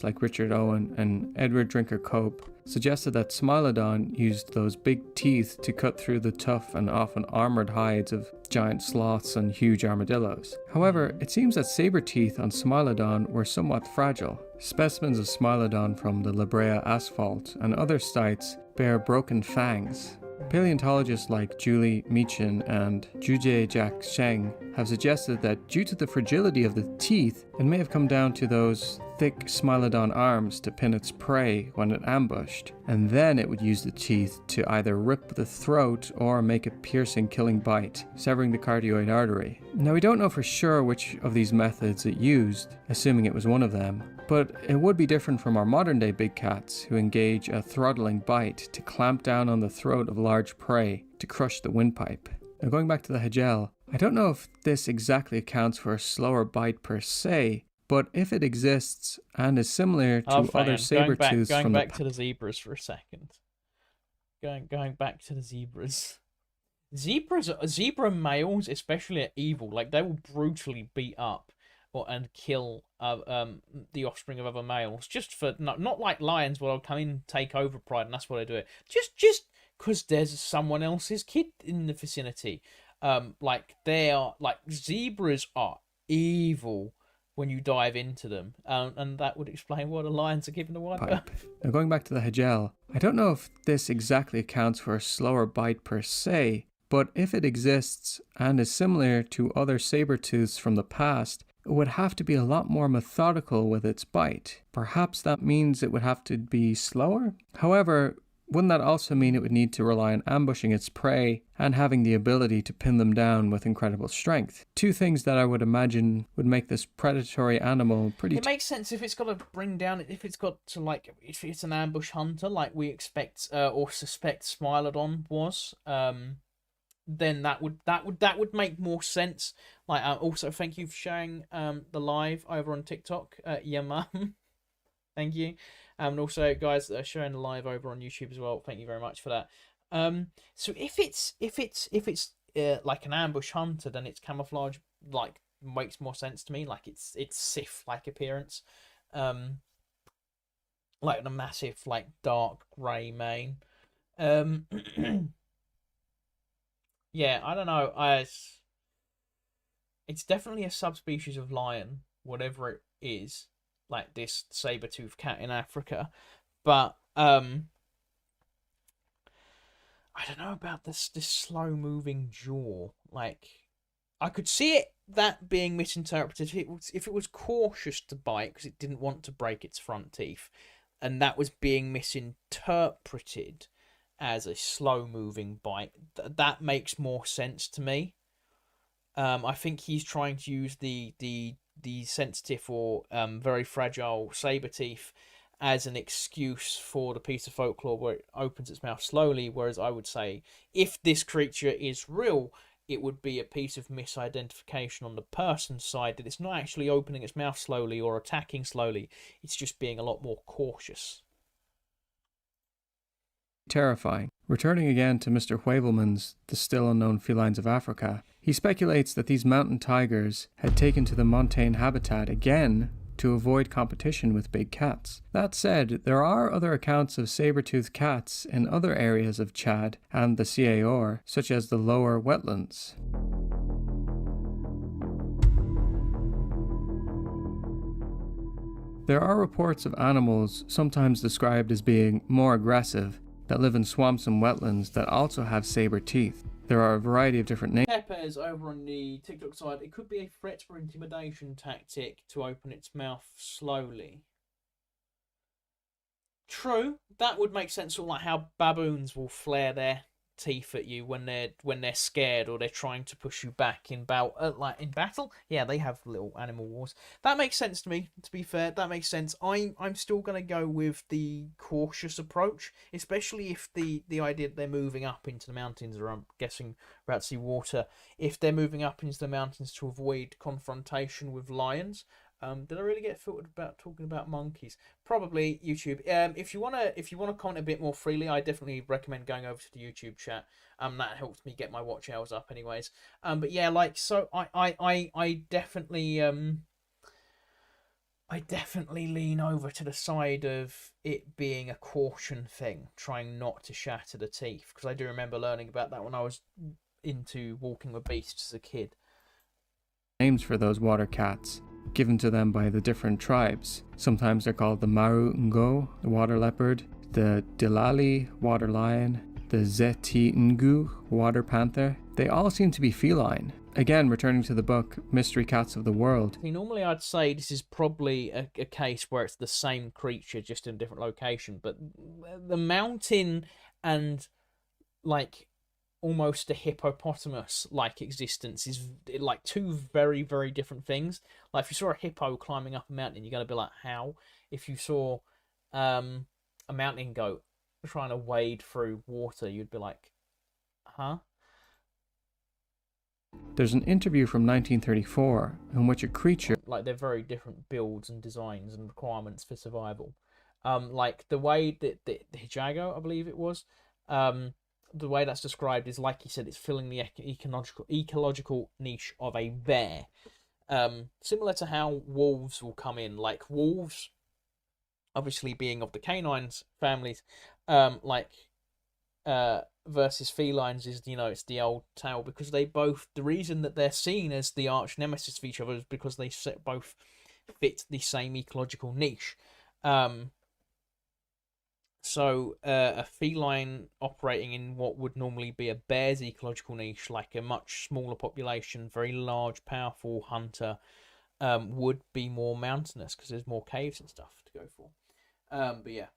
Like Richard Owen and Edward Drinker Cope, suggested that Smilodon used those big teeth to cut through the tough and often armored hides of giant sloths and huge armadillos. However, it seems that saber teeth on Smilodon were somewhat fragile. Specimens of Smilodon from the La Brea Asphalt and other sites bear broken fangs. Paleontologists like Julie Meechin and Juje Jack Sheng have suggested that due to the fragility of the teeth, it may have come down to those thick Smilodon arms to pin its prey when it ambushed, and then it would use the teeth to either rip the throat or make a piercing, killing bite, severing the cardioid artery. Now, we don't know for sure which of these methods it used, assuming it was one of them, but it would be different from our modern-day big cats who engage a throttling bite to clamp down on the throat of large prey to crush the windpipe. Now, going back to the Hagel, I don't know if this exactly accounts for a slower bite per se, but if it exists and is similar to other saber-tooths going back to the zebras for a second. Going back to the zebras. Zebra males especially are evil. Like, they will brutally beat up and kill the offspring of other males, just for not like lions will come in, take over pride, and that's why they do it. Just because there's someone else's kid in the vicinity. Like zebras are evil when you dive into them, and that would explain why the lions are given the wide berth. Now going back to the Hagel, I don't know if this exactly accounts for a slower bite per se, but if it exists and is similar to other saber-tooths from the past, it would have to be a lot more methodical with its bite. Perhaps that means it would have to be slower? However, wouldn't that also mean it would need to rely on ambushing its prey and having the ability to pin them down with incredible strength? Two things that I would imagine would make this predatory animal pretty... It makes sense if it's got to bring down, if it's got to, like, if it's an ambush hunter like we expect or suspect Smilodon was, then that would make more sense. Like, also thank you for sharing the live over on TikTok, your mum. Thank you. And also, guys that are sharing the live over on YouTube as well, thank you very much for that. So if it's like an ambush hunter, then its camouflage like makes more sense to me. Like it's Sith-like appearance, like a massive like dark grey mane. Yeah, I don't know. It's definitely a subspecies of lion, whatever it is. Like this saber-toothed cat in Africa, but I don't know about this slow-moving jaw. Like, I could see that being misinterpreted if it was cautious to bite because it didn't want to break its front teeth, and that was being misinterpreted as a slow-moving bite. That makes more sense to me. I think he's trying to use the sensitive or very fragile saber teeth as an excuse for the piece of folklore where it opens its mouth slowly, whereas I would say if this creature is real, it would be a piece of misidentification on the person's side, that it's not actually opening its mouth slowly or attacking slowly, it's just being a lot more cautious. Terrifying. Returning again to Mr. Hwebelmann's The Still Unknown Felines of Africa, he speculates that these mountain tigers had taken to the montane habitat again to avoid competition with big cats. That said, there are other accounts of saber-toothed cats in other areas of Chad and the Ciaor, such as the lower wetlands. There are reports of animals sometimes described as being more aggressive that live in swamps and wetlands that also have saber teeth. There are a variety of different names. Pepe's over on the TikTok side. It could be a threat or intimidation tactic to open its mouth slowly. True, that would make sense. Sort of like how baboons will flare their teeth at you when they're scared or they're trying to push you back in battle. Yeah, they have little animal wars. That makes sense to me. To be fair, that makes sense. I'm still gonna go with the cautious approach, especially if the idea that they're moving up into the mountains, or I'm guessing we're about to see water. If they're moving up into the mountains to avoid confrontation with lions. Did I really get filtered about talking about monkeys? Probably YouTube. If you wanna comment a bit more freely, I definitely recommend going over to the YouTube chat. That helps me get my watch hours up, anyways. But yeah, like so, I definitely lean over to the side of it being a caution thing, trying not to shatter the teeth, because I do remember learning about that when I was into Walking with Beasts as a kid. Names for those water cats, given to them by the different tribes. Sometimes they're called the Maru Ngo, the water leopard, the Dilali, water lion, the Zeti Ngu, water panther. They all seem to be feline. Again, returning to the book Mystery Cats of the World. Normally I'd say this is probably a case where it's the same creature just in a different location, but the mountain and like almost a hippopotamus-like existence is like two very, very different things. Like if you saw a hippo climbing up a mountain, you're going to be like, how? If you saw a mountain goat trying to wade through water, you'd be like, huh? There's an interview from 1934 in which a creature... Like they're very different builds and designs and requirements for survival. Like the way that the Hijago, I believe it was, the way that's described is, like you said, it's filling the ecological niche of a bear. Similar to how wolves will come in, like wolves, obviously being of the canines families, versus felines is, it's the old tale, because the reason that they're seen as the arch nemesis of each other is because they both fit the same ecological niche. So a feline operating in what would normally be a bear's ecological niche, like a much smaller population, very large, powerful hunter, would be more mountainous because there's more caves and stuff to go for. But yeah.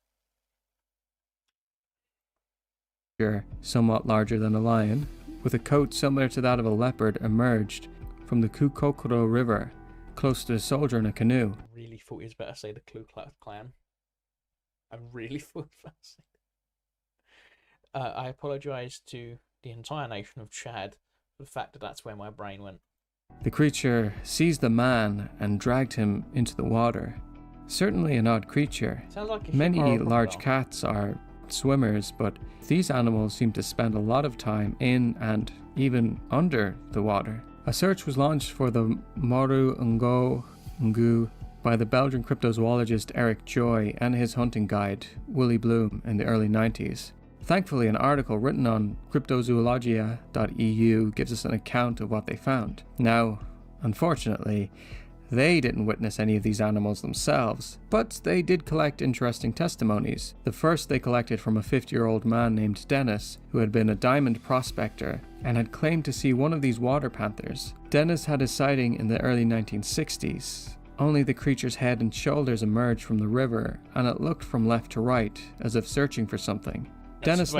Somewhat larger than a lion, with a coat similar to that of a leopard, emerged from the Kukokoro River, close to a soldier in a canoe. I really thought he was better to say the Ku Klux Klan. I really thought that. I apologise to the entire nation of Chad for the fact that that's where my brain went. The creature seized the man and dragged him into the water. Certainly an odd creature. Sounds like a Many large cats are swimmers, but these animals seem to spend a lot of time in and even under the water. A search was launched for the Moru Ngu by the Belgian cryptozoologist Eric Joy and his hunting guide Willy Bloom in the early 90s. Thankfully, an article written on cryptozoologia.eu gives us an account of what they found. Now, unfortunately, they didn't witness any of these animals themselves, but they did collect interesting testimonies. The first they collected from a 50-year-old man named Dennis, who had been a diamond prospector and had claimed to see one of these water panthers. Dennis had a sighting in the early 1960s. Only the creature's head and shoulders emerged from the river, and it looked from left to right, as if searching for something. Dennis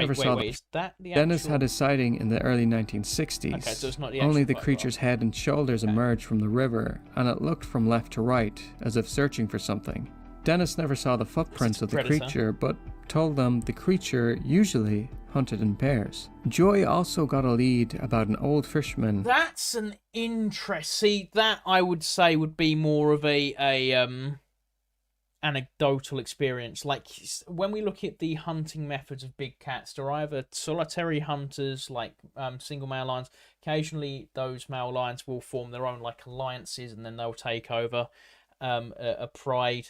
had a sighting in the early 1960s. Okay, so it's not the Only the creature's head and shoulders emerged from the river, and it looked from left to right, as if searching for something. Dennis never saw the footprints of the creature, but told them the creature usually hunted in pairs. Joy also got a lead about an old fisherman. That's an interest. See, that I would say would be more of a anecdotal experience. Like, when we look at the hunting methods of big cats, they're either solitary hunters, like single male lions. Occasionally those male lions will form their own like alliances, and then they'll take over a pride,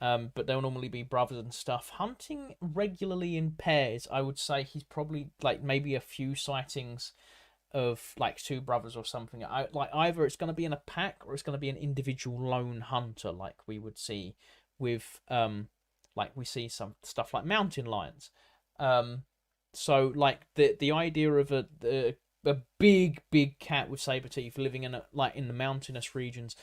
but they'll normally be brothers and stuff. Hunting regularly in pairs, I would say he's probably like maybe a few sightings of like two brothers or something. Like either it's going to be in a pack or it's going to be an individual lone hunter, like we would see with like we see some stuff like mountain lions. So like the idea of a big cat with saber teeth living in in the mountainous regions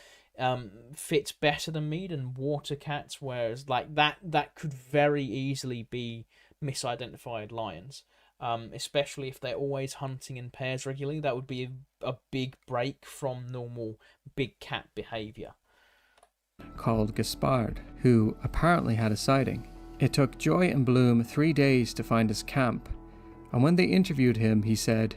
fits better than me than water cats, whereas like that could very easily be misidentified lions, especially if they're always hunting in pairs regularly. That would be a big break from normal big cat behavior. Called Gaspard, who apparently had a sighting. It took Joy and Bloom 3 days to find his camp, and when they interviewed him, he said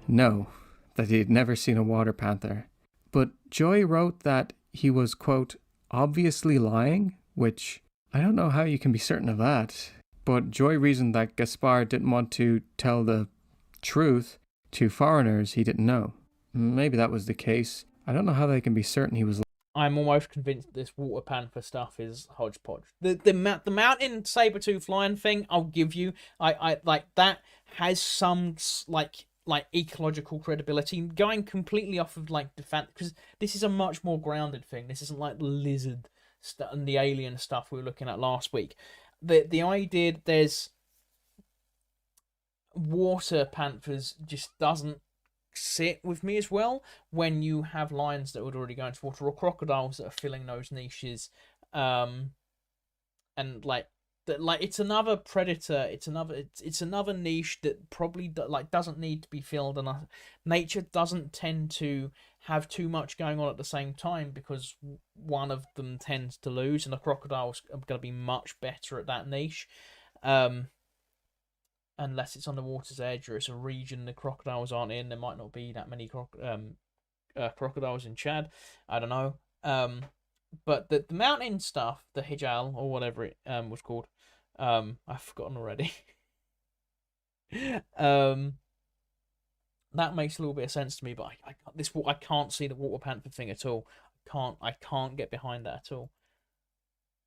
no, that he had never seen a water panther. But Joy wrote that he was, quote, obviously lying, which I don't know how you can be certain of that. But Joy reasoned that Gaspard didn't want to tell the truth to foreigners he didn't know. Maybe that was the case. I don't know how they can be certain he was lying. I'm almost convinced this water panther stuff is hodgepodge. The mountain saber-tooth lion thing, I'll give you. I like that has some like ecological credibility. Going completely off of like the fact, because this is a much more grounded thing. This isn't like the lizard and the alien stuff we were looking at last week. The idea there's water panthers just doesn't sit with me as well when you have lions that would already go into water, or crocodiles that are filling those niches, and like it's another predator. It's another niche that probably doesn't need to be filled, and nature doesn't tend to have too much going on at the same time, because one of them tends to lose, and the crocodiles are going to be much better at that niche. Unless it's on the water's edge or it's a region the crocodiles aren't in, there might not be that many crocodiles in Chad. I don't know. But the mountain stuff, the hijal or whatever it was called, I've forgotten already. That makes a little bit of sense to me, but I can't see the water panther thing at all. I can't get behind that at all.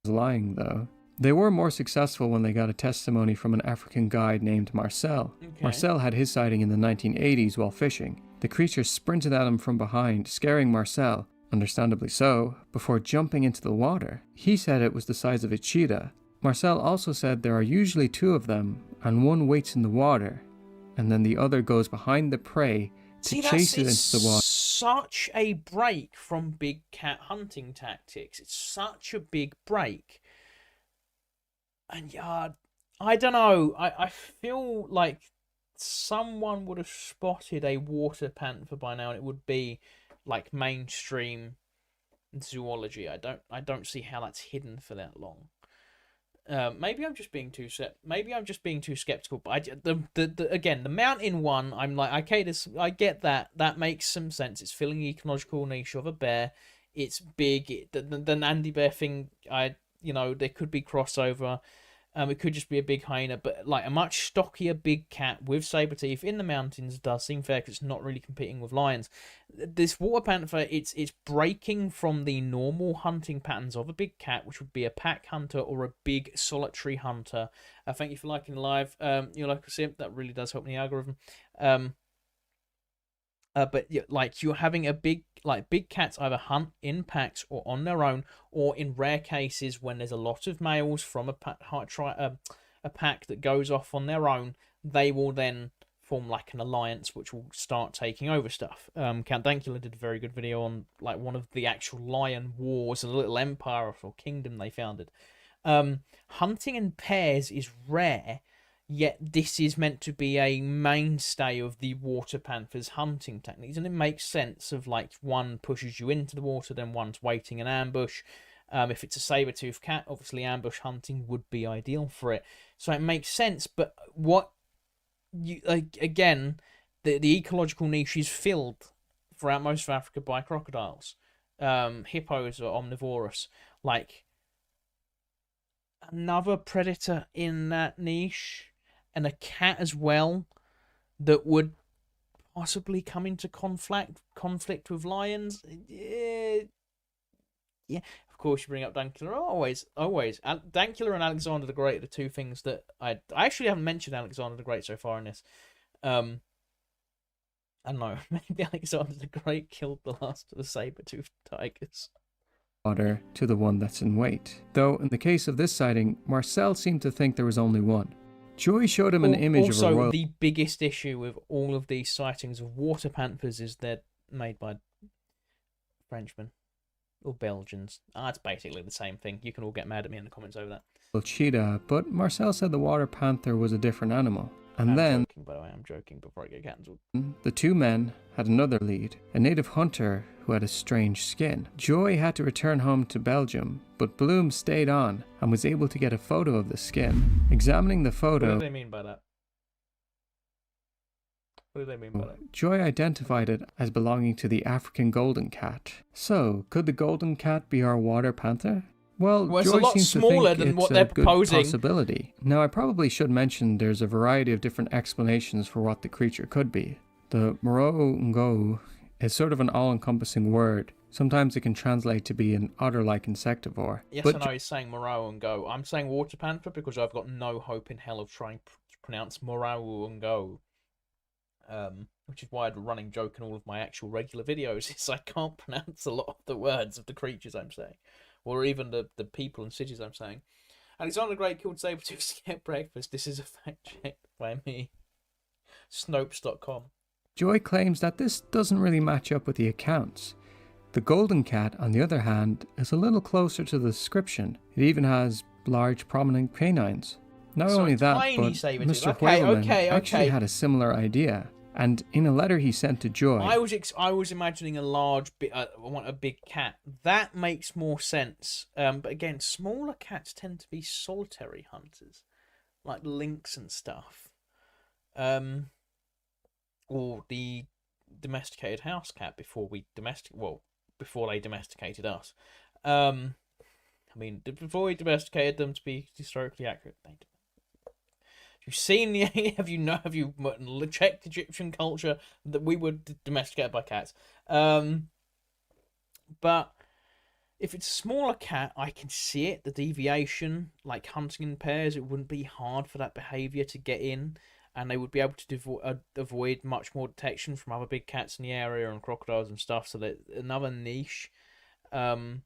Lying though. They were more successful when they got a testimony from an African guide named Marcel. Okay. Marcel had his sighting in the 1980s while fishing. The creature sprinted at him from behind, scaring Marcel, understandably so, before jumping into the water. He said it was the size of a cheetah. Marcel also said there are usually 2 of them, and one waits in the water, and then the other goes behind the prey to chase it into the water. Such a break from big cat hunting tactics. It's such a big break. And I don't know. I feel like someone would have spotted a water panther by now, and it would be like mainstream zoology. I don't see how that's hidden for that long. Maybe I'm just being too skeptical. But again, the mountain one, I'm like, okay, I get that. That makes some sense. It's filling the ecological niche of a bear. It's big. The Andy Bear thing, there could be crossover. It could just be a big hyena, but like a much stockier big cat with saber teeth in the mountains does seem fair because it's not really competing with lions. This water panther, it's breaking from the normal hunting patterns of a big cat, which would be a pack hunter or a big solitary hunter. Thank you for liking the live. You're like a simp. That really does help in the algorithm. But like you're having big cats either hunt in packs or on their own, or in rare cases when there's a lot of males from a pack that goes off on their own, they will then form like an alliance which will start taking over stuff. Count Dankula did a very good video on like one of the actual lion wars, a little empire or kingdom they founded. Hunting in pairs is rare. Yet this is meant to be a mainstay of the water panther's hunting techniques, and it makes sense of like one pushes you into the water, then one's waiting in ambush. If it's a saber-toothed cat, obviously ambush hunting would be ideal for it. So it makes sense, but again, the ecological niche is filled throughout most of Africa by crocodiles. Hippos are omnivorous. Like another predator in that niche, and a cat as well, that would possibly come into conflict with lions. Yeah. Of course, you bring up Dankula. Always. Dankula and Alexander the Great are the 2 things that I actually haven't mentioned Alexander the Great so far in this. I don't know. Maybe Alexander the Great killed the last of the saber-toothed tigers. Water to the one that's in wait. Though in the case of this sighting, Marcel seemed to think there was only one. Joy showed him an image of a royal... Also, the biggest issue with all of these sightings of water panthers is they're made by Frenchmen or Belgians. It's basically the same thing. You can all get mad at me in the comments over that. Cheetah, but Marcel said the water panther was a different animal. And I'm then... joking, by the way, I'm joking before I get cancelled. The 2 men had another lead, a native hunter who had a strange skin. Joy had to return home to Belgium, but Bloom stayed on and was able to get a photo of the skin. Examining the photo... What do they mean by that? What do they mean by that? Joy identified it as belonging to the African golden cat. So, could the golden cat be our water panther? Well, it's a lot smaller than what they're proposing. Possibility. Now, I probably should mention there's a variety of different explanations for what the creature could be. The Moro-ngo is sort of an all-encompassing word. Sometimes it can translate to be an otter-like insectivore. Yes, I know he's saying Moro-ngo. I'm saying water panther because I've got no hope in hell of trying to pronounce Moro-ngo. Which is why the running joke in all of my actual regular videos is I can't pronounce a lot of the words of the creatures I'm saying. Or even the people and cities I'm saying. Alexander the Great killed saber-tooths to get breakfast. This is a fact check by me. Snopes.com. Joy claims that this doesn't really match up with the accounts. The golden cat, on the other hand, is a little closer to the description. It even has large prominent canines. Not only that, but Mr. Whaleman actually had a similar idea. And in a letter he sent to Joy... I was imagining I want a big cat. That makes more sense. But again, smaller cats tend to be solitary hunters. Like lynx and stuff. Or the domesticated house cat before they domesticated us. Before we domesticated them, to be historically accurate, they did. You've seen the have you checked Egyptian culture that we were domesticated by cats? But if it's a smaller cat, I can see it, the deviation, like hunting in pairs. It wouldn't be hard for that behaviour to get in, and they would be able to avoid much more detection from other big cats in the area and crocodiles and stuff. So that another niche. I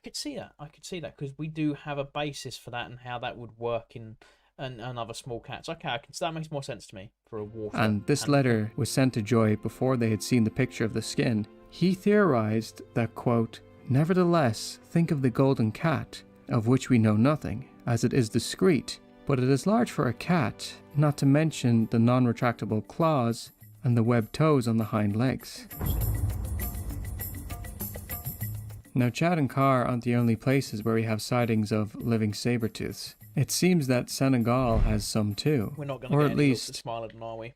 could see that. Because we do have a basis for that and how that would work in other small cats. Okay, that makes more sense to me for a water. And this letter was sent to Joy before they had seen the picture of the skin. He theorized that, quote, "Nevertheless, think of the golden cat, of which we know nothing, as it is discreet, but it is large for a cat, not to mention the non-retractable claws and the webbed toes on the hind legs." Now, Chad and Carr aren't the only places where we have sightings of living saber-tooths. It seems that Senegal has some too. We're not going to get any looks at Smilodon, are we?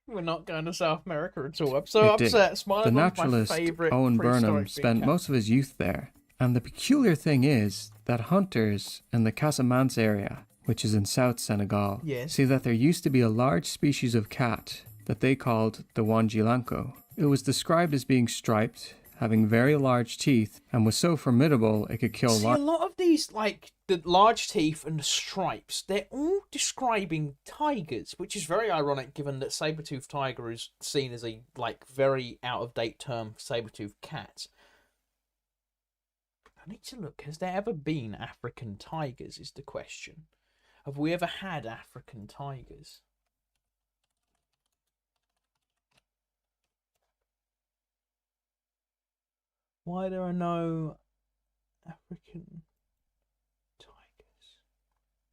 We're not going to South America at all. I'm so upset. Smilodon's the naturalist my favourite Owen Burnham cat. spent most of his youth there. And the peculiar thing is that hunters in the Casamance area, which is in South Senegal, see that there used to be a large species of cat that they called the Wanjilanko. It was described as being striped, having very large teeth, and was so formidable it could kill a lot of these, like the large teeth and the stripes, they're all describing tigers, which is very ironic given that Sabretooth Tiger is seen as a very out-of-date term for saber-toothed cat. I need to look. Has there ever been African tigers is the question. Have we ever had African tigers? Why there are no African tigers?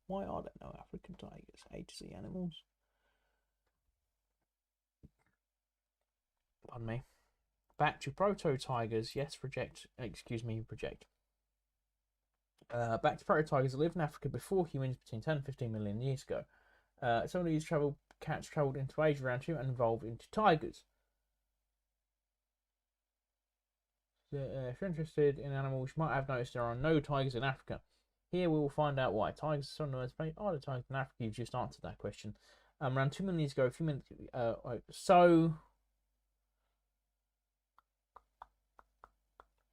Why are there no African tigers? A to Z animals. Pardon me. Back to proto-tigers. Yes, project. Excuse me, project. Back to proto-tigers that lived in Africa before humans between 10 and 15 million years ago. Some of these cats travelled into Asia around here and evolved into tigers. If you're interested in animals, you might have noticed there are no tigers in Africa. Here we will find out why. Tigers are so known are the tigers in Africa? You've just answered that question. Around 2 million years ago,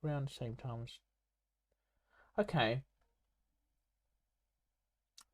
around the same times. Okay.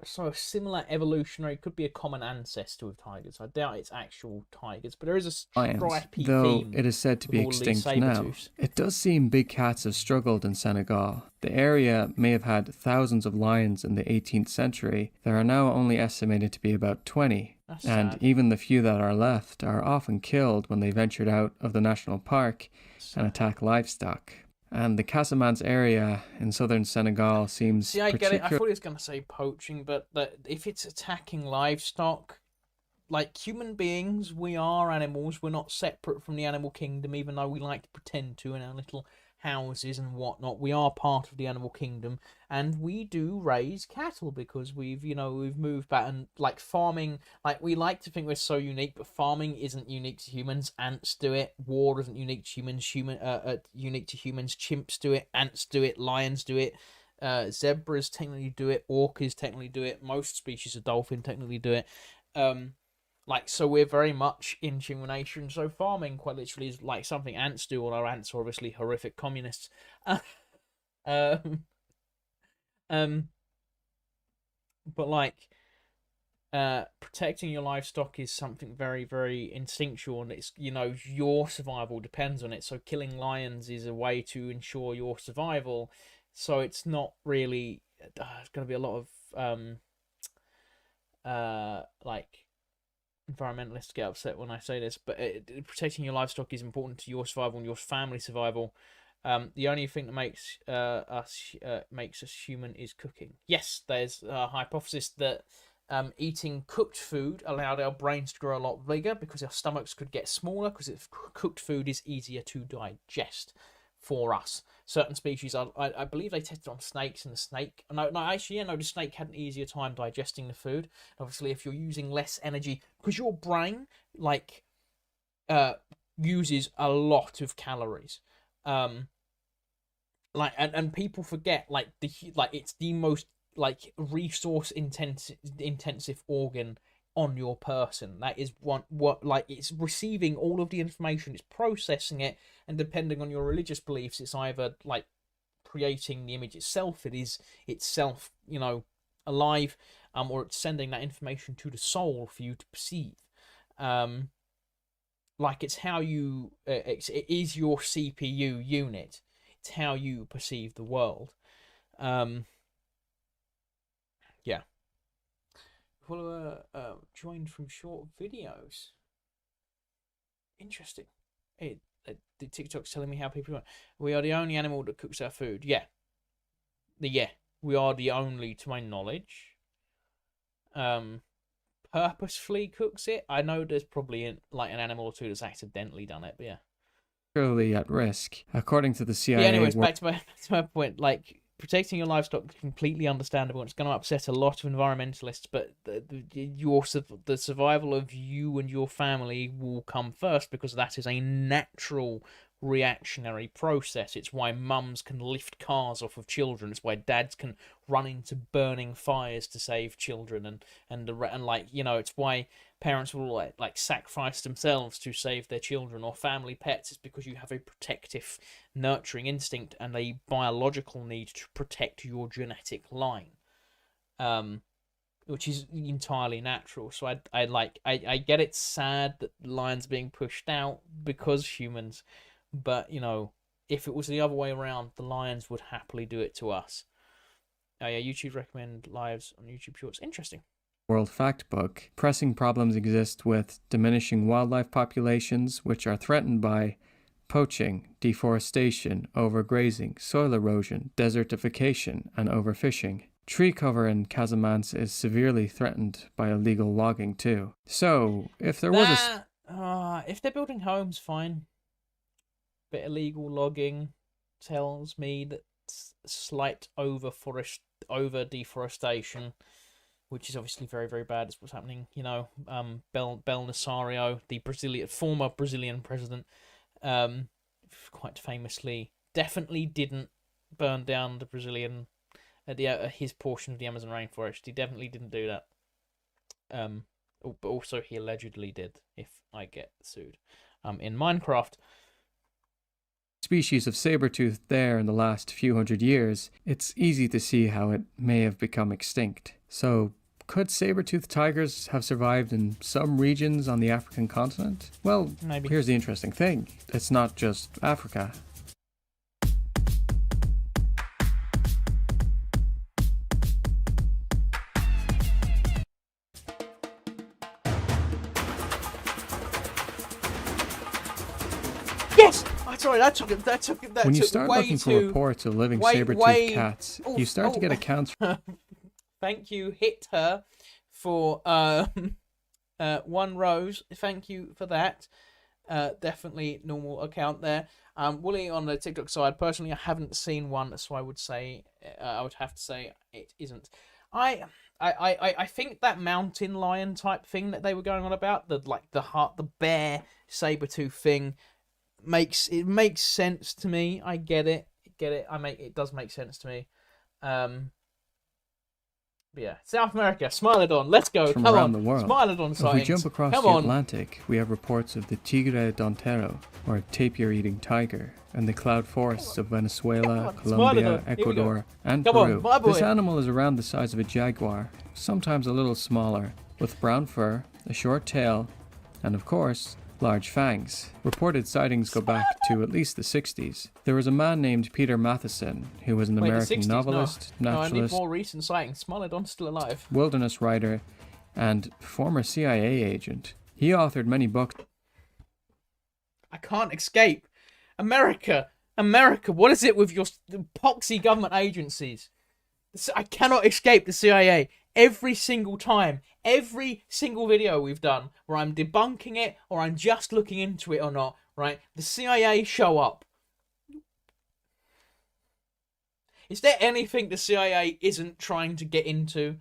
So a similar evolutionary, could be a common ancestor with tigers. I doubt it's actual tigers, but there is a stripy though theme. It is said to be extinct now. It does seem big cats have struggled in Senegal. The area may have had thousands of lions in the 18th century. There are now only estimated to be about 20. That's and sad. Even the few that are left are often killed when they ventured out of the national park and attack livestock. And the Casamance area in southern Senegal seems See, I get it. I thought he was going to say poaching, but if it's attacking livestock, like human beings, we are animals. We're not separate from the animal kingdom, even though we like to pretend to in our little houses and whatnot. We are part of the animal kingdom, and we do raise cattle because we've moved back and farming. We like to think we're so unique, but farming isn't unique to humans. Ants do it. War isn't unique to humans. Unique to humans. Chimps do it. Ants do it. Lions do it. Zebras technically do it. Orcas technically do it. Most species of dolphin technically do it. So we're very much in human nature, so farming quite literally is something ants do, although ants are obviously horrific communists. But protecting your livestock is something very, very instinctual, and it's your survival depends on it. So killing lions is a way to ensure your survival. So it's not really there's going to be a lot of environmentalists get upset when I say this, but protecting your livestock is important to your survival and your family survival. The only thing that makes us human is cooking. Yes, there's a hypothesis that eating cooked food allowed our brains to grow a lot bigger because our stomachs could get smaller because cooked food is easier to digest for us. Certain species, I believe they tested on snakes, and the snake... the snake had an easier time digesting the food. Obviously, if you're using less energy... Because your brain, uses a lot of calories. And people forget, it's the most like resource intensive organ on your person. That is what like it's receiving all of the information, it's processing it, and depending on your religious beliefs, it's either like creating the image itself, it is itself, you know, alive, or it's sending that information to the soul for you to perceive. Like it's how you it is your CPU unit. It's how you perceive the world. Yeah. Follower joined from short videos. Interesting. The TikTok's telling me how people are. We are the only animal that cooks our food. Yeah. We are the only, to my knowledge. Purposefully cooks it. I know there's probably like an animal or two that's accidentally done it, but yeah. Particularly at risk, according to the CIA. Yeah, anyways, back to my point. Like, protecting your livestock is completely understandable. It's going to upset a lot of environmentalists, but the survival of you and your family will come first, because that is a natural reactionary process. It's why mums can lift cars off of children. It's why dads can run into burning fires to save children, and like, you know, it's why parents will like sacrifice themselves to save their children or family pets. Is because you have a protective, nurturing instinct and a biological need to protect your genetic line, which is entirely natural. So I get it's sad that lions being pushed out because humans. But, you know, if it was the other way around, the lions would happily do it to us. Oh, yeah, YouTube recommend lives on YouTube Shorts. Interesting. World Factbook. Pressing problems exist with diminishing wildlife populations, which are threatened by poaching, deforestation, overgrazing, soil erosion, desertification, and overfishing. Tree cover in Casamance is severely threatened by illegal logging, too. So, if there was if they're building homes, fine. But illegal logging tells me that slight over deforestation, which is obviously very, very bad. It's what's happening. You know, Bolsonaro, the former Brazilian president, quite famously, definitely didn't burn down the Brazilian his portion of the Amazon rainforest. He definitely didn't do that. But also he allegedly did. If I get sued, in Minecraft. Species of saber-tooth there in the last few hundred years, it's easy to see how it may have become extinct. So, could saber-tooth tigers have survived in some regions on the African continent? Well, maybe. Here's the interesting thing. It's not just Africa. Yes! Sorry, that took when you start looking for reports of living saber-toothed cats, you start to get accounts. Thank you, Hit Her, for 1 rose. Thank you for that. Definitely normal account there. Wooly on the TikTok side. Personally, I haven't seen one, so I would have to say it isn't. I think that mountain lion type thing that they were going on about, the bear saber-tooth thing. Makes sense to me. I get it. It does make sense to me. But yeah, South America, Smilodon. Let's go. From Come around on, the world. Smilodon sightings. If we jump across the Atlantic, we have reports of the tigre dontero, or tapir-eating tiger, in the cloud forests of Venezuela, Colombia, Ecuador, and Peru. This animal is around the size of a jaguar, sometimes a little smaller, with brown fur, a short tail, and of course, large fangs. Reported sightings go back to at least the 60s. There was a man named Peter Matheson, who was an American novelist, naturalist, I need more recent sightings. Smilodon's still alive. Wilderness writer, and former CIA agent. He authored many books. I can't escape. America, what is it with your poxy government agencies? I cannot escape the CIA. Every single time, every single video we've done where I'm debunking it or I'm just looking into it or not, right? The CIA show up. Is there anything the CIA isn't trying to get into?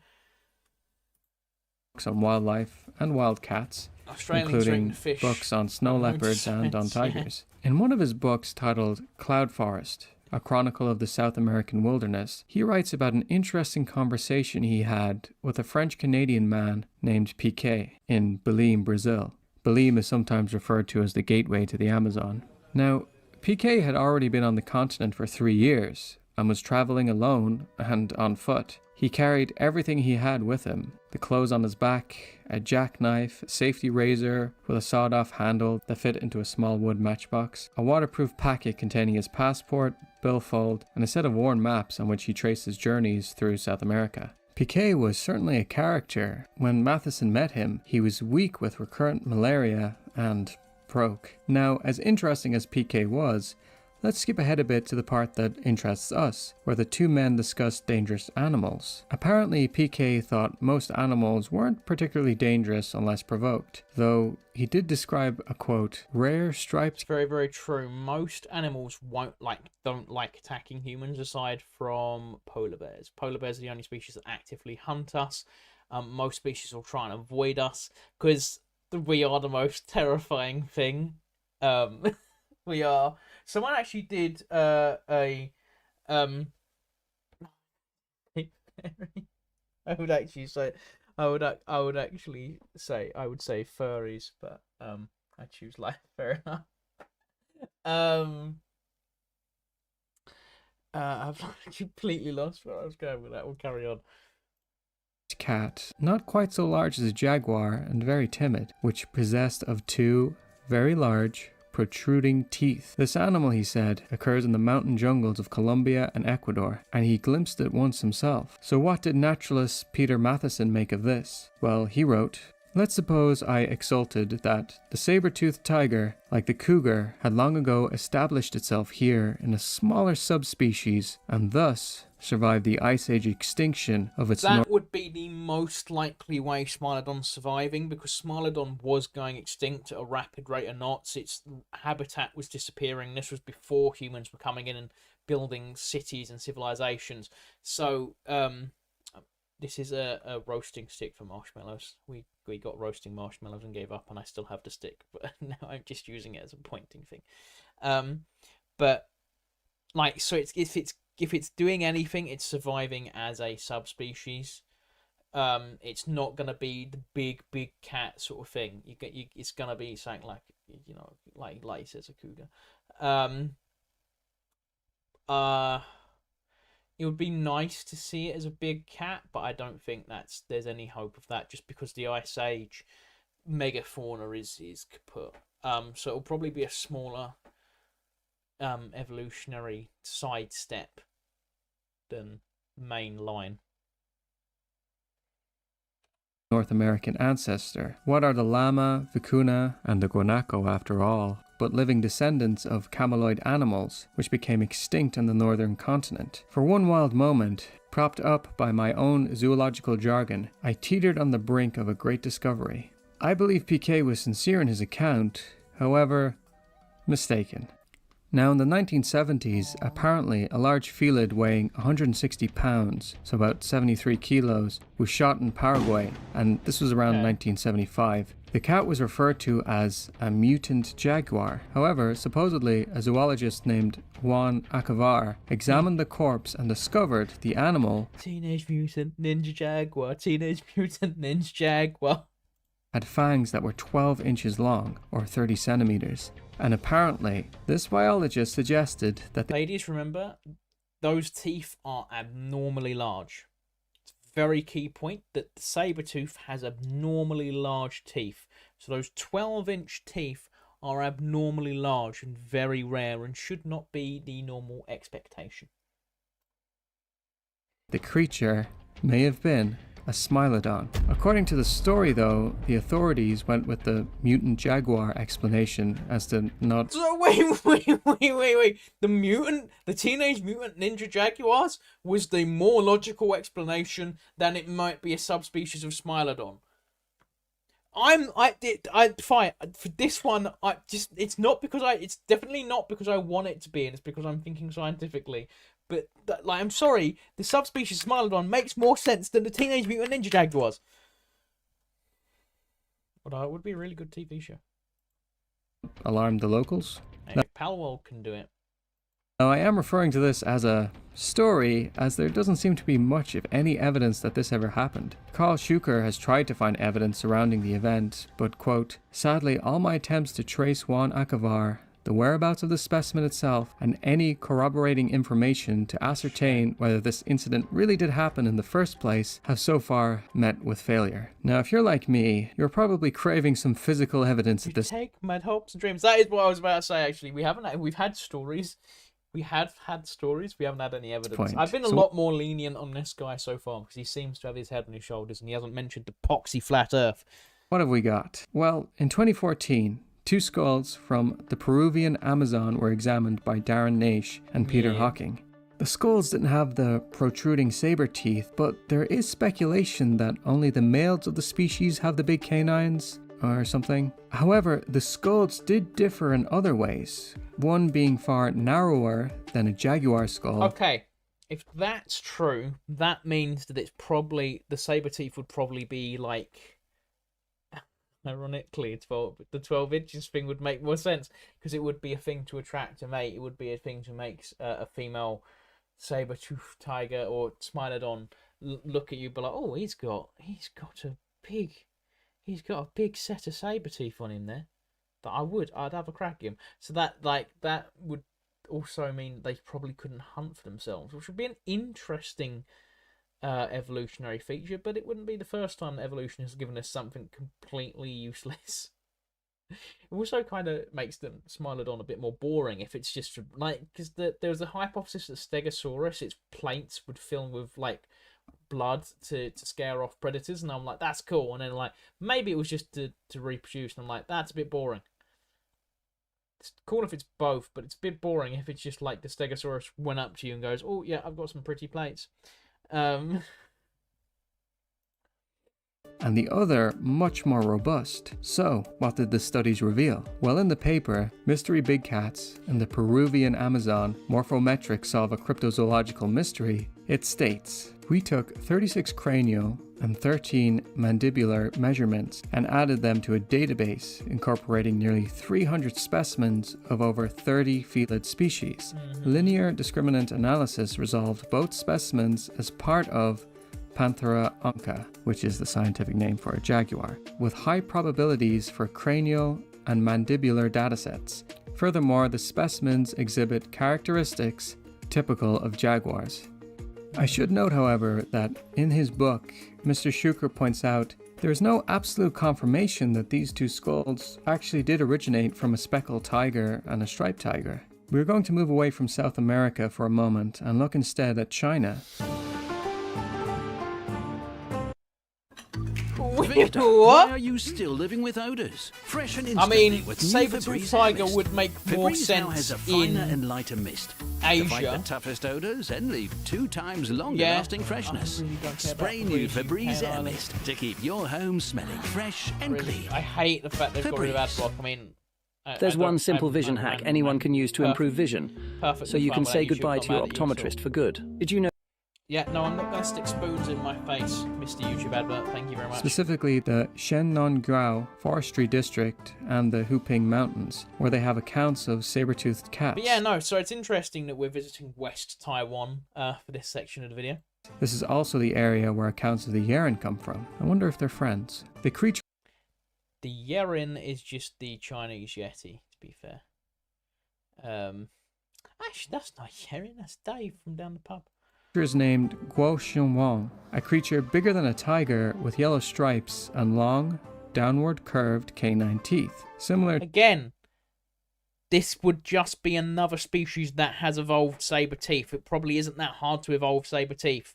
On wildlife and wildcats, including books on snow leopards and on tigers. In one of his books titled Cloud Forest, A Chronicle of the South American Wilderness, he writes about an interesting conversation he had with a French-Canadian man named Piquet in Belém, Brazil. Belém is sometimes referred to as the gateway to the Amazon. Now, Piquet had already been on the continent for 3 years and was traveling alone and on foot. He carried everything he had with him: the clothes on his back, a jackknife, a safety razor with a sawed-off handle that fit into a small wood matchbox, a waterproof packet containing his passport, billfold, and a set of worn maps on which he traced his journeys through South America. Piquet was certainly a character. When Matheson met him, he was weak with recurrent malaria and broke. Now, as interesting as Piquet was, let's skip ahead a bit to the part that interests us, where the two men discussed dangerous animals. Apparently, Piquet thought most animals weren't particularly dangerous unless provoked, though he did describe a, quote, rare striped... It's very, very true. Most animals don't like attacking humans, aside from polar bears. Polar bears are the only species that actively hunt us. Most species will try and avoid us, because we are the most terrifying thing. We are... Someone actually did I would actually say I would say furries, but I choose life. Fair enough. I've completely lost where I was going with that. We'll carry on. Cat, not quite so large as a jaguar and very timid, which possessed of 2 very large protruding teeth. This animal, he said, occurs in the mountain jungles of Colombia and Ecuador, and he glimpsed it once himself. So what did naturalist Peter Matheson make of this? Well, he wrote, let's suppose I exulted that the Sabretooth Tiger, like the cougar, had long ago established itself here in a smaller subspecies, and thus survived the Ice Age extinction of its... That would be the most likely way Smilodon's surviving, because Smilodon was going extinct at a rapid rate of knots. Its habitat was disappearing. This was before humans were coming in and building cities and civilizations. So, this is a roasting stick for marshmallows. We got roasting marshmallows and gave up, and I still have the stick, but now I'm just using it as a pointing thing. But like, so if it's doing anything, it's surviving as a subspecies. It's not gonna be the big cat sort of thing. It's gonna be something like, you know, like he says, a cougar. It would be nice to see it as a big cat, but I don't think there's any hope of that, just because the Ice Age megafauna is kaput. So it'll probably be a smaller evolutionary sidestep than main line. North American ancestor. What are the llama, vicuna, and the guanaco after all, but living descendants of cameloid animals, which became extinct on the northern continent? For one wild moment, propped up by my own zoological jargon, I teetered on the brink of a great discovery. I believe Piquet was sincere in his account, however, mistaken. Now, in the 1970s, apparently a large felid weighing 160 pounds, so about 73 kilos, was shot in Paraguay, and this was around 1975. The cat was referred to as a mutant jaguar. However, supposedly, a zoologist named Juan Acavar examined the corpse and discovered the animal... Teenage Mutant Ninja Jaguar, Teenage Mutant Ninja Jaguar... had fangs that were 12 inches long, or 30 centimeters. And apparently, this biologist suggested that... Ladies, remember, those teeth are abnormally large. It's a very key point that the saber-tooth has abnormally large teeth. So those 12-inch teeth are abnormally large and very rare and should not be the normal expectation. The creature may have been a Smilodon. According to the story, though, the authorities went with the mutant jaguar explanation as to not... So wait. The Teenage Mutant Ninja Jaguars was the more logical explanation than it might be a subspecies of Smilodon. I fine for this one. It's definitely not because I want it to be, and it's because I'm thinking scientifically. But I'm sorry, the subspecies Smilodon makes more sense than the Teenage Mutant Ninja Jaguars. Although it would be a really good TV show. Alarmed the locals? Hey, Palworld can do it. Now, I am referring to this as a story, as there doesn't seem to be much, if any, evidence that this ever happened. Carl Schuker has tried to find evidence surrounding the event, but, quote, sadly, all my attempts to trace Juan Acavar, the whereabouts of the specimen itself, and any corroborating information to ascertain whether this incident really did happen in the first place have so far met with failure. Now, if you're like me, you're probably craving some physical evidence at this. Take my hopes and dreams. That is what I was about to say, actually. We've had stories. We have had stories. We haven't had any evidence. I've been a lot more lenient on this guy so far because he seems to have his head on his shoulders and he hasn't mentioned the poxy flat earth. What have we got? Well, in 2014, 2 skulls from the Peruvian Amazon were examined by Darren Naish and Peter Hawking. The skulls didn't have the protruding saber teeth, but there is speculation that only the males of the species have the big canines or something. However, the skulls did differ in other ways, one being far narrower than a jaguar skull. Okay, if that's true, that means that it's probably, the saber teeth would probably be like, ironically, the 12 inches thing would make more sense because it would be a thing to attract a mate. It would be a thing to make a female Sabretooth Tiger or Smilodon look at you, but like, oh, he's got a big set of saber teeth on him there. That I'd have a crack at him. So that would also mean they probably couldn't hunt for themselves, which would be an interesting evolutionary feature, but it wouldn't be the first time that evolution has given us something completely useless. It also kind of makes the Smilodon a bit more boring if it's just like, because there was a hypothesis that Stegosaurus, its plates would fill with like blood to scare off predators, and I'm like, that's cool. And then like, maybe it was just to reproduce, and I'm like, that's a bit boring. It's cool if it's both, but it's a bit boring if it's just like the Stegosaurus went up to you and goes, oh yeah, I've got some pretty plates. And the other much more robust. So, what did the studies reveal? Well, in the paper, Mystery Big Cats and the Peruvian Amazon Morphometrics Solve a Cryptozoological Mystery, it states, we took 36 cranial and 13 mandibular measurements and added them to a database incorporating nearly 300 specimens of over 30 felid species. Linear discriminant analysis resolved both specimens as part of Panthera onca, which is the scientific name for a jaguar, with high probabilities for cranial and mandibular datasets. Furthermore, the specimens exhibit characteristics typical of jaguars. I should note, however, that in his book, Mr. Schuker points out there is no absolute confirmation that these 2 skulls actually did originate from a speckled tiger and a striped tiger. We're going to move away from South America for a moment and look instead at China. Victor, why are you still living without us? Fresh and instantly with Sabretooth Tiger would make more Febreze sense now has a finer in and lighter mist Asia. to fight the toughest odors and leave 2 times longer lasting freshness. Really Spray new Febreze Air Mist to keep your home smelling fresh and clean. I hate the fact they've got rid of AdBlock. I mean, there's one simple vision hack anyone can use to improve vision, so you can say goodbye to your optometrist for good. Did you know? Yeah, no, I'm not going to stick spoons in my face, Mr. YouTube advert. Thank you very much. Specifically the Shennonguao Forestry District and the Huping Mountains, where they have accounts of saber-toothed cats. But yeah, no, so it's interesting that we're visiting West Taiwan for this section of the video. This is also the area where accounts of the Yeren come from. I wonder if they're friends. The creature... The Yeren is just the Chinese Yeti, to be fair. Actually, that's not Yeren, that's Dave from down the pub. Is named Guo Xinwang, a creature bigger than a tiger with yellow stripes and long, downward curved canine teeth. Similar. Again, this would just be another species that has evolved saber teeth. It probably isn't that hard to evolve saber teeth.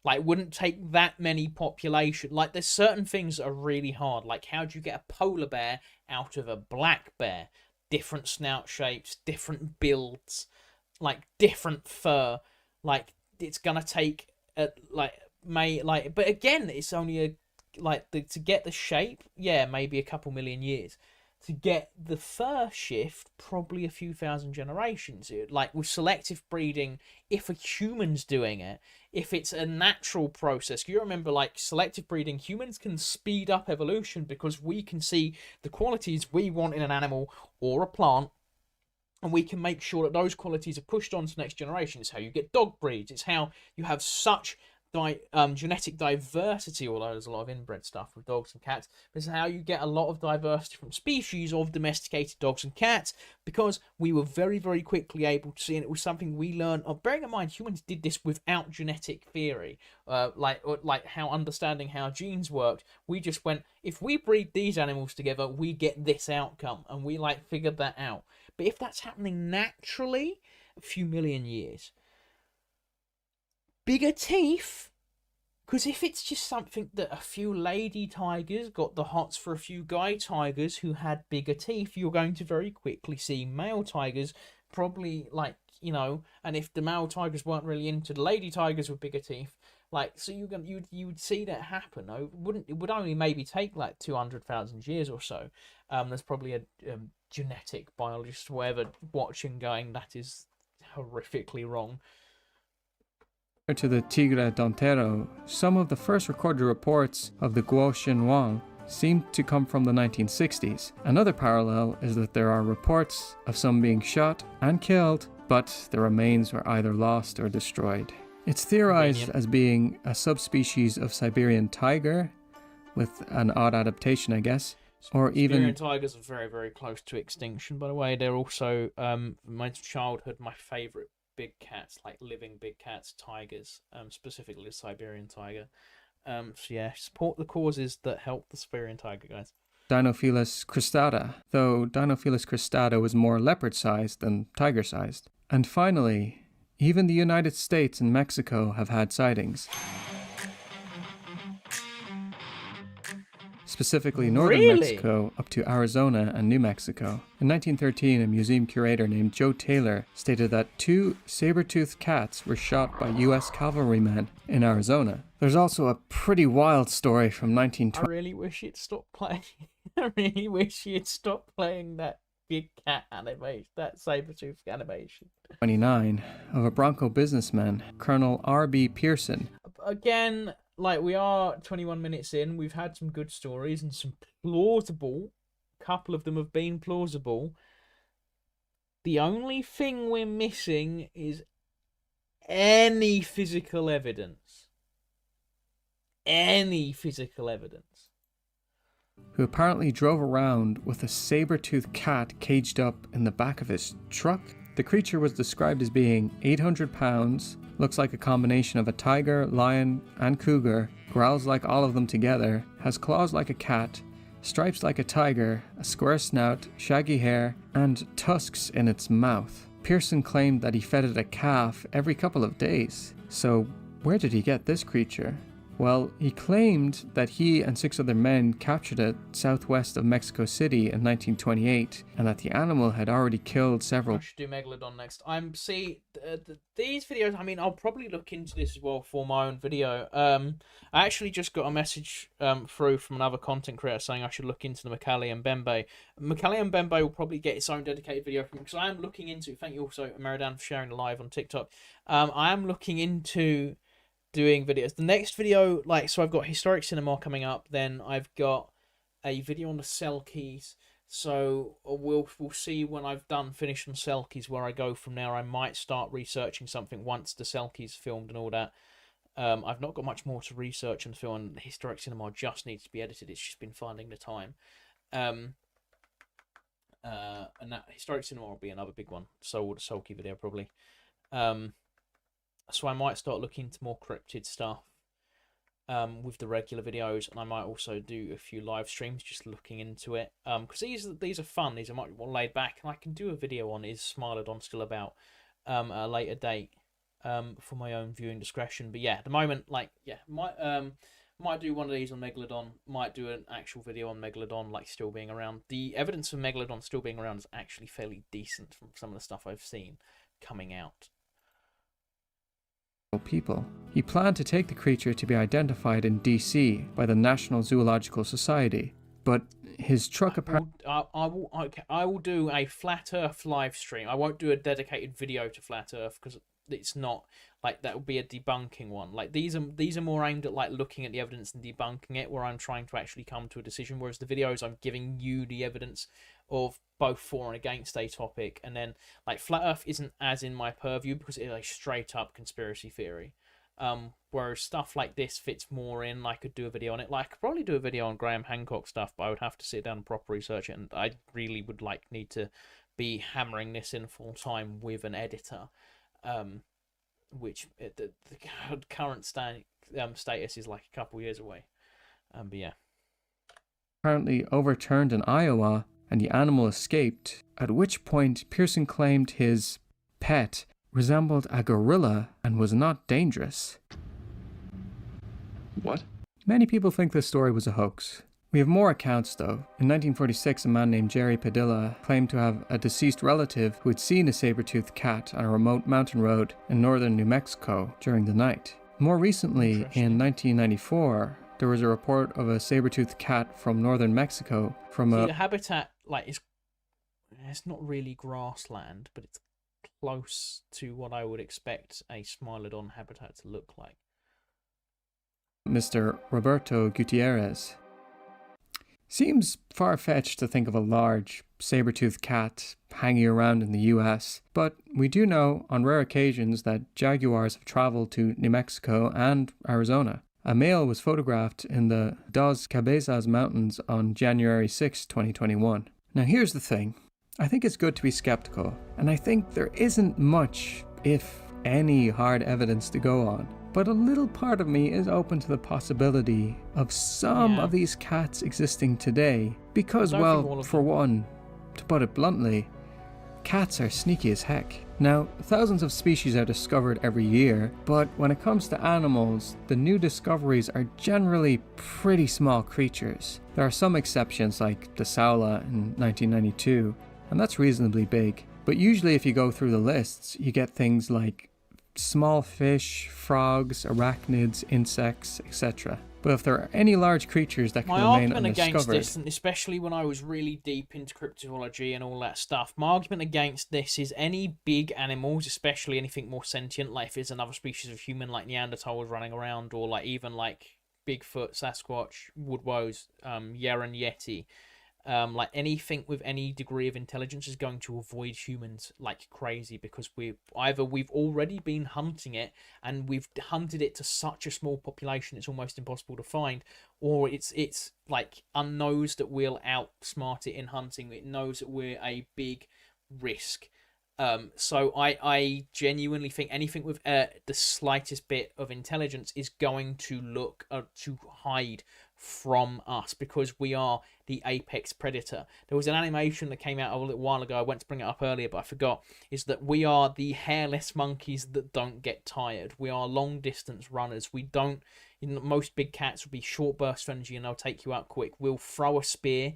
Like, it wouldn't take that many population. Like, there's certain things that are really hard. Like, how do you get a polar bear out of a black bear? Different snout shapes, different builds, like different fur. Like, it's gonna take but again, it's only to get the shape, yeah, maybe a couple million years. To get the fur shift, probably a few thousand generations. Like with selective breeding, if a human's doing it, if it's a natural process, you remember, like selective breeding, humans can speed up evolution because we can see the qualities we want in an animal or a plant, And we can make sure that those qualities are pushed on to the next generation. It's how you get dog breeds. It's how you have such genetic diversity, although there's a lot of inbred stuff with dogs and cats. This is how you get a lot of diversity from species of domesticated dogs and cats, because we were very, very quickly able to see, and it was something we learned. Bearing in mind, humans did this without genetic theory, like how understanding how genes worked. We just went, if we breed these animals together, we get this outcome, and we figured that out. But if that's happening naturally, a few million years. Bigger teeth, because if it's just something that a few lady tigers got the hots for a few guy tigers who had bigger teeth, you're going to very quickly see male tigers probably and if the male tigers weren't really into the lady tigers with bigger teeth, so you would see that happen. It would only maybe take 200,000 years or so. There's probably a genetic biologist or whatever watching going, that is horrifically wrong. To the Tigre d'Antero, some of the first recorded reports of the Guo seem to come from the 1960s. Another parallel is that there are reports of some being shot and killed, but the remains were either lost or destroyed. It's theorized as being a subspecies of Siberian tiger, with an odd adaptation, I guess. Or Siberian tigers are very, very close to extinction, by the way. They're also, my childhood, my favourite big cats, living big cats, tigers, specifically the Siberian tiger. So yeah, support the causes that help the Siberian tiger, guys. Dinofelis cristata, though Dinofelis cristata was more leopard-sized than tiger-sized. And finally, even the United States and Mexico have had sightings. Specifically northern Mexico up to Arizona and New Mexico. In 1913, a museum curator named Joe Taylor stated that 2 saber-toothed cats were shot by U.S. cavalrymen in Arizona. There's also a pretty wild story from 1920. I really wish you'd stop playing. I really wish you'd stop playing that big cat animation, that saber-tooth animation. 29 of a Bronco businessman, Colonel R.B. Pearson. Again, we are 21 minutes in. We've had some good stories and some plausible. A couple of them have been plausible. The only thing we're missing is any physical evidence. Any physical evidence. Who apparently drove around with a saber-toothed cat caged up in the back of his truck. The creature was described as being 800 pounds, looks like a combination of a tiger, lion, and cougar, growls like all of them together, has claws like a cat, stripes like a tiger, a square snout, shaggy hair, and tusks in its mouth. Pearson claimed that he fed it a calf every couple of days. So where did he get this creature? Well, he claimed that he and 6 other men captured it southwest of Mexico City in 1928, and that the animal had already killed several. I should do Megalodon next. These videos, I'll probably look into this as well for my own video. I actually just got a message through from another content creator saying I should look into the Macaulay Mbembe. Macaulay Mbembe will probably get its own dedicated video from me, because I am looking into, thank you also, Meridan, for sharing the live on TikTok. I am looking into doing videos. The next video, so I've got Historic Cinema coming up, then I've got a video on the Selkies, so we'll see when I've finished on Selkies where I go from there. I might start researching something once the Selkies filmed and all that. I've not got much more to research and film, and Historic Cinema just needs to be edited. It's just been finding the time. And that Historic Cinema will be another big one, so will the Selkie video probably. So I might start looking into more cryptid stuff with the regular videos, and I might also do a few live streams just looking into it. Because these are fun, these are much more laid back, and I can do a video on is Smilodon still about at a later date for my own viewing discretion. But yeah, at the moment, might do one of these on Megalodon, might do an actual video on Megalodon, still being around. The evidence of Megalodon still being around is actually fairly decent from some of the stuff I've seen coming out. People. He planned to take the creature to be identified in DC by the National Zoological Society, but his truck apparently... I will do a Flat Earth live stream. I won't do a dedicated video to Flat Earth because it's not that would be a debunking one. These are more aimed at looking at the evidence and debunking it, where I'm trying to actually come to a decision, whereas the videos I'm giving you the evidence of both for and against a topic. And then like flat Earth isn't as in my purview because it is a straight up conspiracy theory. Whereas stuff like this fits more in. I could do a video on it. Like I could probably do a video on Graham Hancock stuff, but I would have to sit down and proper research it, and I really would need to be hammering this in full time with an editor. Which the current status is like a couple years away. But yeah. Apparently overturned in Iowa, and the animal escaped, at which point Pearson claimed his pet resembled a gorilla and was not dangerous. What? Many people think this story was a hoax. We have more accounts though. In 1946, a man named Jerry Padilla claimed to have a deceased relative who had seen a saber-toothed cat on a remote mountain road in northern New Mexico during the night. More recently, in 1994, there was a report of a saber-toothed cat from northern Mexico from the habitat, like, it's not really grassland, but it's close to what I would expect a Smilodon habitat to look like. Mr. Roberto Gutierrez. Seems far-fetched to think of a large, saber-toothed cat hanging around in the US, but we do know on rare occasions that jaguars have traveled to New Mexico and Arizona. A male was photographed in the Dos Cabezas Mountains on January 6, 2021. Now here's the thing. I think it's good to be skeptical, and I think there isn't much, if any, hard evidence to go on. But a little part of me is open to the possibility of some of these cats existing today. Because, well, for one, to put it bluntly, cats are sneaky as heck. Now, thousands of species are discovered every year, but when it comes to animals, the new discoveries are generally pretty small creatures. There are some exceptions like the Saula in 1992, and that's reasonably big. But usually if you go through the lists, you get things like small fish, frogs, arachnids, insects, etc. But if there are any large creatures that can remain undiscovered... My argument against this, and especially when I was really deep into cryptozoology and all that stuff, my argument against this is any big animals, especially anything more sentient, like if there's another species of human like Neanderthals running around, or like even like Bigfoot, Sasquatch, Woodwose, Yeren Yeti, like anything with any degree of intelligence is going to avoid humans like crazy, because we've already been hunting it, and we've hunted it to such a small population it's almost impossible to find, or it's like knows that we'll outsmart it in hunting. It knows that we're a big risk. So I genuinely think anything with the slightest bit of intelligence is going to look to hide from us, because we are the apex predator. There was an animation that came out a little while ago, I went to bring it up earlier but I forgot, is that we are the hairless monkeys that don't get tired. We are long distance runners. We don't, most big cats will be short bursts of energy and they'll take you out quick. We'll throw a spear,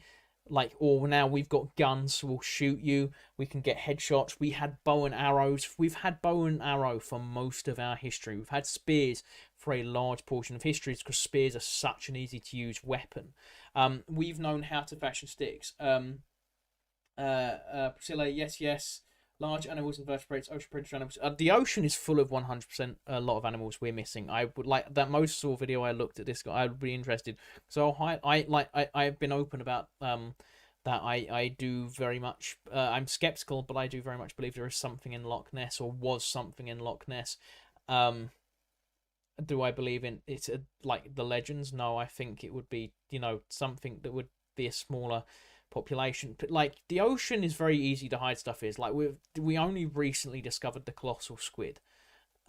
like, or now we've got guns, so we'll shoot you. We can get headshots. We had bow and arrows. We've had bow and arrow for most of our history. We've had spears for a large portion of history, because spears are such an easy to use weapon. We've known how to fashion sticks. Priscilla, yes. Large animals, invertebrates, ocean predator animals. The ocean is full of 100% a lot of animals we're missing. I would like that Mosasaur video. I looked at this guy. I would be interested. So I've been open about that. I do very much. I'm skeptical, but I do very much believe there is something in Loch Ness, or was something in Loch Ness. Do I believe in it's like the legends? No, I think it would be something that would be a smaller population. But like the ocean is very easy to hide stuff. Is like we only recently discovered the colossal squid,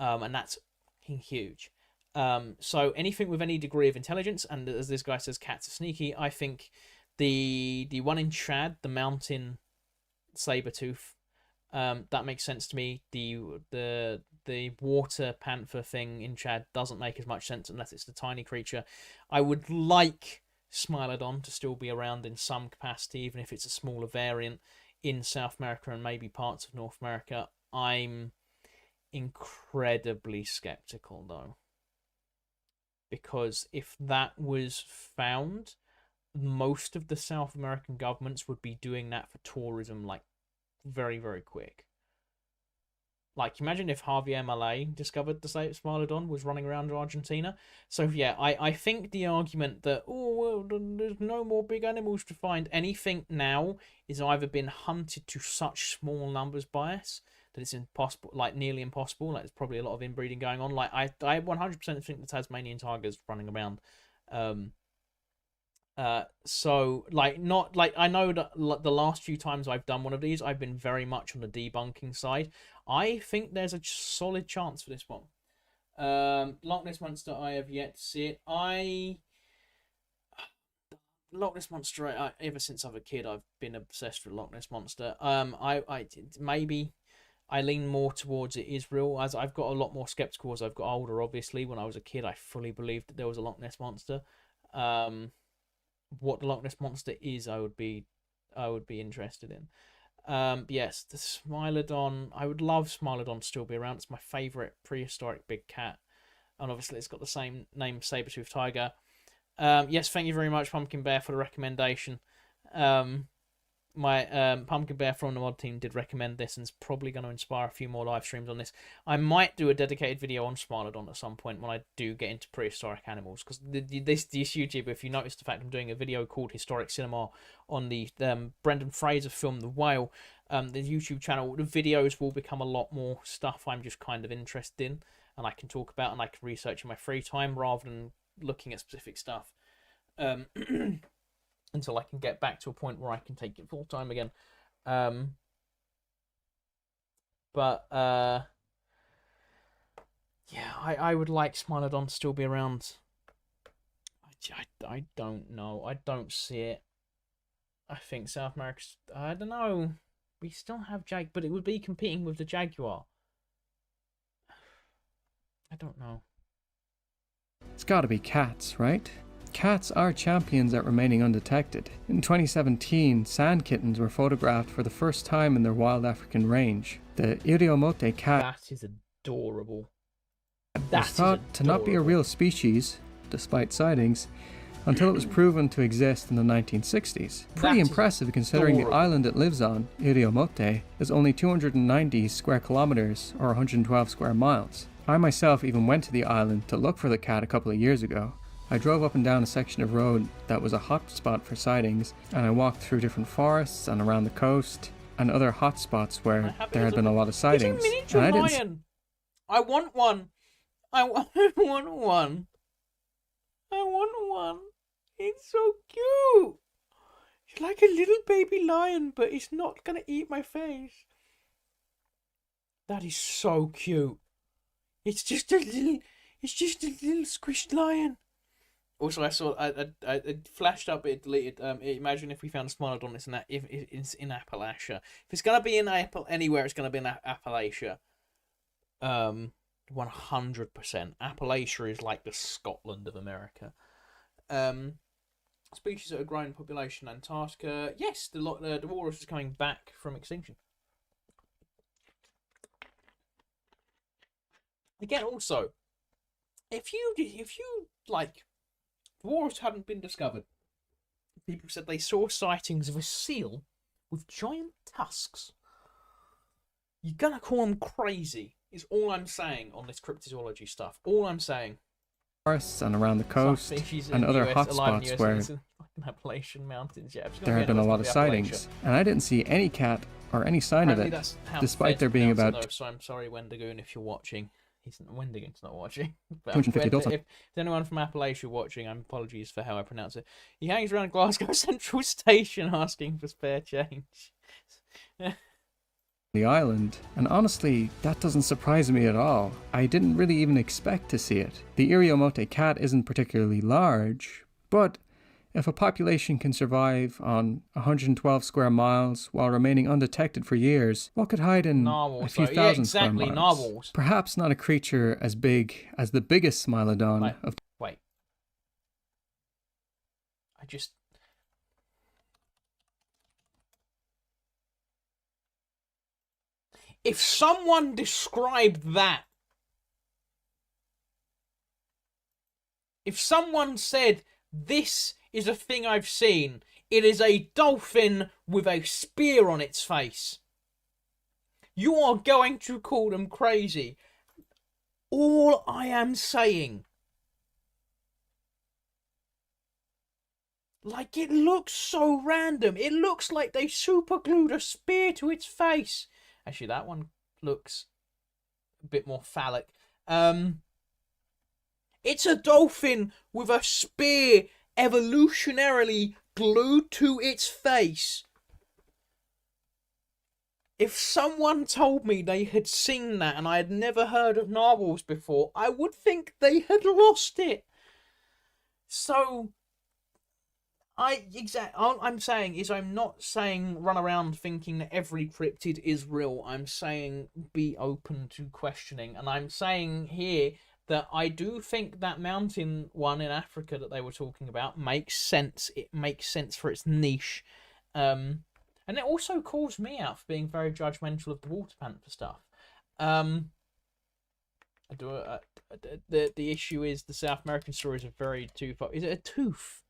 and that's huge. So anything with any degree of intelligence, and as this guy says, cats are sneaky. I think the one in Chad, the mountain saber-tooth, that makes sense to me. The water panther thing in Chad doesn't make as much sense unless it's the tiny creature. I would like Smilodon to still be around in some capacity, even if it's a smaller variant in South America and maybe parts of North America. I'm incredibly skeptical though, because if that was found, most of the South American governments would be doing that for tourism like very, very quick. Like, imagine if Javier Milei discovered the Smilodon was running around Argentina. So, yeah, I think the argument that, oh, well, there's no more big animals to find, anything now is either been hunted to such small numbers by us that it's impossible, like, nearly impossible. Like, there's probably a lot of inbreeding going on. Like, I 100% think the Tasmanian tiger's running around. So, like, not, like, I know that the last few times I've done one of these, I've been very much on the debunking side. I think there's a solid chance for this one. Loch Ness Monster, I have yet to see it. Loch Ness Monster, ever since I was a kid, I've been obsessed with Loch Ness Monster. Maybe I lean more towards it is real, as I've got a lot more skeptical as I've got older. Obviously, when I was a kid, I fully believed that there was a Loch Ness Monster. What the Loch Ness Monster is, I would be interested in. Yes, the Smilodon. I would love Smilodon to still be around. It's my favourite prehistoric big cat. And obviously it's got the same name, Sabretooth Tiger. Yes, thank you very much, Pumpkin Bear, for the recommendation. My Pumpkin Bear from the mod team did recommend this, and it's probably going to inspire a few more live streams on this. I might do a dedicated video on Smilodon at some point when I do get into prehistoric animals, because this YouTube, if you notice the fact I'm doing a video called Historic Cinema on the Brendan Fraser film The Whale, the YouTube channel, the videos will become a lot more stuff I'm just kind of interested in, and I can talk about and I can research in my free time rather than looking at specific stuff. Until I can get back to a point where I can take it full time again. Yeah, I would like Smilodon to still be around. I don't know. I don't see it. I think South America's... I don't know. We still have but it would be competing with the jaguar. I don't know. It's gotta be cats, right? Cats are champions at remaining undetected. In 2017, sand kittens were photographed for the first time in their wild African range. The Iriomote cat that is adorable. was thought to not be a real species, despite sightings, until it was proven to exist in the 1960s. Pretty impressive considering the island it lives on, Iriomote, is only 290 square kilometers or 112 square miles. I myself even went to the island to look for the cat a couple of years ago. I drove up and down a section of road that was a hot spot for sightings, and I walked through different forests and around the coast and other hot spots where there had been a lot of sightings. It's a miniature lion. I want one. I want one. I want one. It's so cute. It's like a little baby lion, but it's not gonna eat my face. That is so cute. It's just a little squished lion. Also, I saw it flashed up. It deleted. Imagine if we found a Smilodon. If it's in Appalachia. If it's gonna be in anywhere, it's gonna be in Appalachia. 100%. Appalachia is like the Scotland of America. Species that are growing population. Antarctica. Yes, the walrus is coming back from extinction. Again, also, if you like. The walrus hadn't been discovered. People said they saw sightings of a seal with giant tusks. You're gonna call them crazy, is all I'm saying on this cryptozoology stuff. All I'm saying. Forests and around the coast and other hotspots where Appalachian mountains. Yeah, there have been a lot of sightings. And I didn't see any cat or any sign of it, despite there being about... So I'm sorry, Wendigoon, if you're watching. Wendigoon's not watching. But 250 dogs. If there's anyone from Appalachia watching, apologies for how I pronounce it. He hangs around Glasgow Central Station asking for spare change. The island, and honestly, that doesn't surprise me at all. I didn't really even expect to see it. The Iriomote cat isn't particularly large, but if a population can survive on 112 square miles while remaining undetected for years, what could hide in a few thousand square miles? Narwhals. Perhaps not a creature as big as the biggest Smilodon of... Wait. If someone described that, if someone said, this is a thing I've seen, it is a dolphin with a spear on its face, You are going to call them crazy. All I am saying, like, it looks so random. It looks like they super glued a spear to its face. Actually, that one looks a bit more phallic. It's a dolphin with a spear evolutionarily glued to its face. If someone told me they had seen that and I had never heard of narwhals before, I would think they had lost it. So, all I'm saying is, I'm not saying run around thinking that every cryptid is real. I'm saying be open to questioning. And I'm saying here that I do think that mountain one in Africa that they were talking about makes sense. It makes sense for its niche. And it also calls me out for being very judgmental of the water panther stuff. The issue is the South American stories are very too far. Is it a tooth?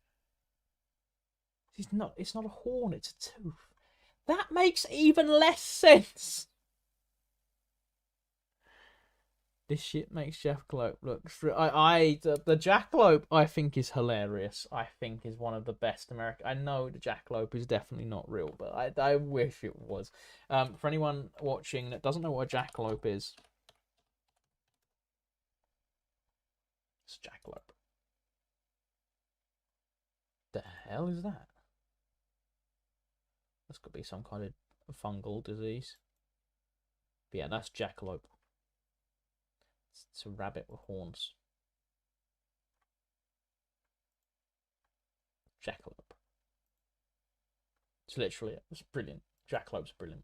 It's not a horn, it's a tooth. That makes even less sense. This shit makes jackalope look... The jackalope, I think, is hilarious. I think is one of the best American... I know the jackalope is definitely not real, but I wish it was. For anyone watching that doesn't know what a jackalope is... It's a jackalope. The hell is that? This could be some kind of fungal disease. But yeah, that's jackalope. It's a rabbit with horns. Jackalope. It's literally it. It's brilliant. Jackalope's brilliant.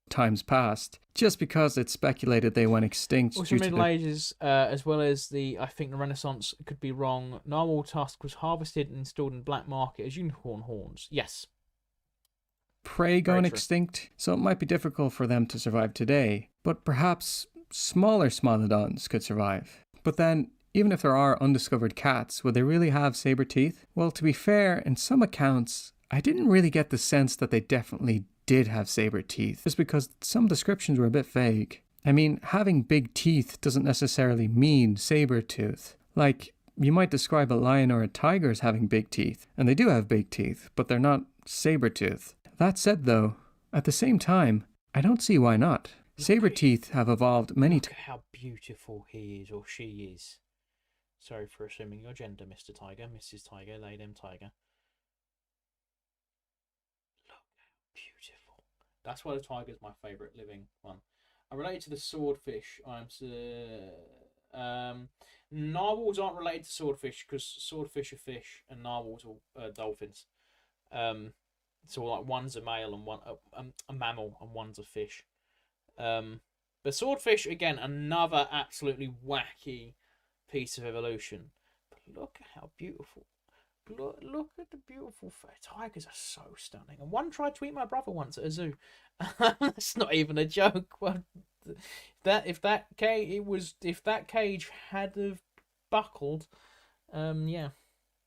Times past, just because it's speculated they went extinct. Also, Middle Ages, as well as the Renaissance, could be wrong. Narwhal tusk was harvested and installed in black market as unicorn horns. Yes. Prey going extinct, so it might be difficult for them to survive today, but perhaps smaller Smilodons could survive. But then, even if there are undiscovered cats, would they really have saber teeth? Well, to be fair, in some accounts, I didn't really get the sense that they definitely did have saber teeth, just because some descriptions were a bit vague. I mean, having big teeth doesn't necessarily mean saber tooth. Like, you might describe a lion or a tiger as having big teeth, and they do have big teeth, but they're not saber tooth. That said, though, at the same time, I don't see why not. Saber teeth have evolved many times. Look at how beautiful he is, or she is. Sorry for assuming your gender, Mr. Tiger, Mrs. Tiger, Lady Tiger. Look how beautiful. That's why the tiger is my favourite living one. I relate to the swordfish. Narwhals aren't related to swordfish because swordfish are fish and narwhals are dolphins. So like one's a male and one a mammal and one's a fish. But swordfish, again, another absolutely wacky piece of evolution. But look at how beautiful. Look at the beautiful tigers are so stunning. And one tried to eat my brother once at a zoo. That's not even a joke. Well, if that cage had have buckled, yeah.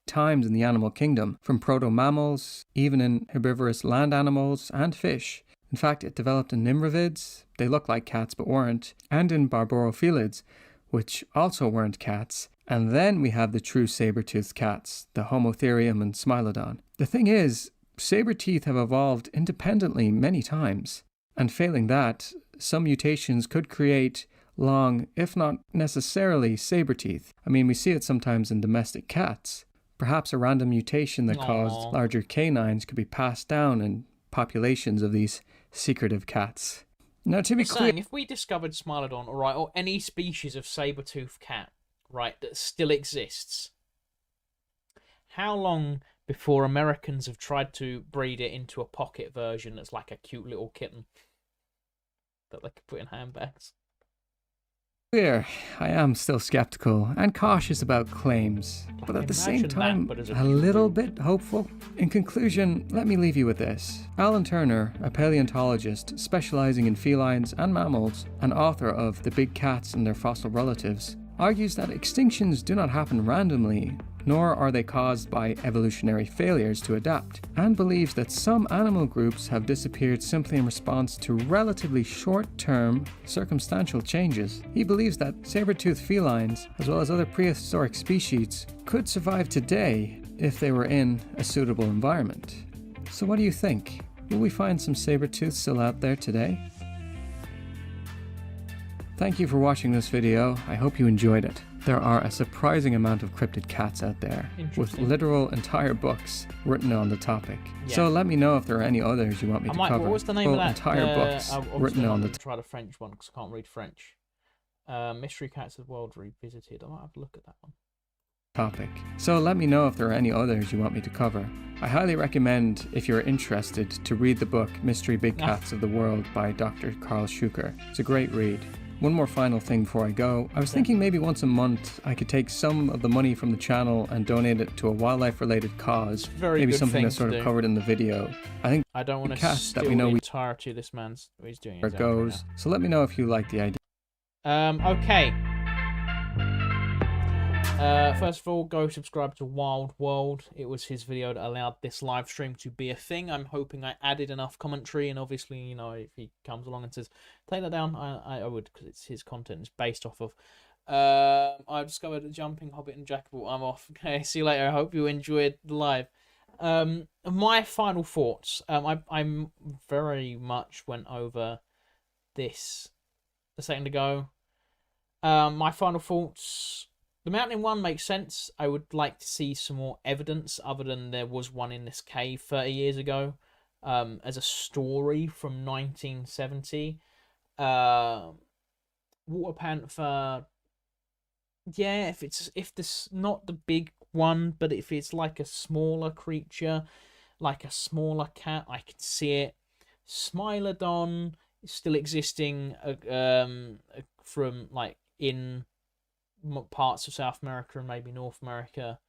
Times in the animal kingdom, from proto-mammals, even in herbivorous land animals and fish. In fact, it developed in nimrovids, they look like cats but weren't, and in barborophilids, which also weren't cats. And then we have the true saber-toothed cats, the Homotherium and Smilodon. The thing is, saber teeth have evolved independently many times, and failing that, some mutations could create long, if not necessarily, saber teeth. I mean, we see it sometimes in domestic cats. Perhaps a random mutation that caused larger canines could be passed down in populations of these secretive cats. Now, to be clear, if we discovered Smilodon, or any species of saber-toothed cat, right, that still exists, how long before Americans have tried to breed it into a pocket version that's like a cute little kitten that they could put in handbags? I am still skeptical and cautious about claims, but at the same time, a little bit hopeful. In conclusion, let me leave you with this. Alan Turner, a paleontologist specializing in felines and mammals, and author of The Big Cats and Their Fossil Relatives, argues that extinctions do not happen randomly, nor are they caused by evolutionary failures to adapt, and believes that some animal groups have disappeared simply in response to relatively short-term circumstantial changes. He believes that saber-toothed felines, as well as other prehistoric species, could survive today if they were in a suitable environment. So what do you think? Will we find some saber-tooths still out there today? Thank you for watching this video. I hope you enjoyed it. There are a surprising amount of cryptid cats out there, with literal entire books written on the topic. Yeah. So let me know if there are any others you want me to cover. What was the name of that? Entire books written on the... Try the French one, because I can't read French. Mystery Cats of the World Revisited. I might have to look at that one. Topic. So let me know if there are any others you want me to cover. I highly recommend, if you're interested, to read the book Mystery Big Cats of the World by Dr. Carl Schuker. It's a great read. One more final thing before I go. I was thinking maybe once a month I could take some of the money from the channel and donate it to a wildlife-related cause. Maybe something that's sort of covered in the video. I don't want to steal the entirety of this man's what he's doing. Where it goes. So let me know if you like the idea. Okay. First of all, go subscribe to Wild World. It was his video that allowed this live stream to be a thing. I'm hoping I added enough commentary, and obviously, you know, if he comes along and says, take that down, I would, because it's his content. It's based off of. I discovered a jumping hobbit and jackal. I'm off. Okay, see you later. I hope you enjoyed the live. My final thoughts. I very much went over this a second ago. My final thoughts. The mountain one makes sense. I would like to see some more evidence other than there was one in this cave 30 years ago as a story from 1970. Water panther, yeah, if this not the big one, but if it's like a smaller creature, like a smaller cat, I can see it. Smilodon is still existing from like in parts of South America and maybe North America.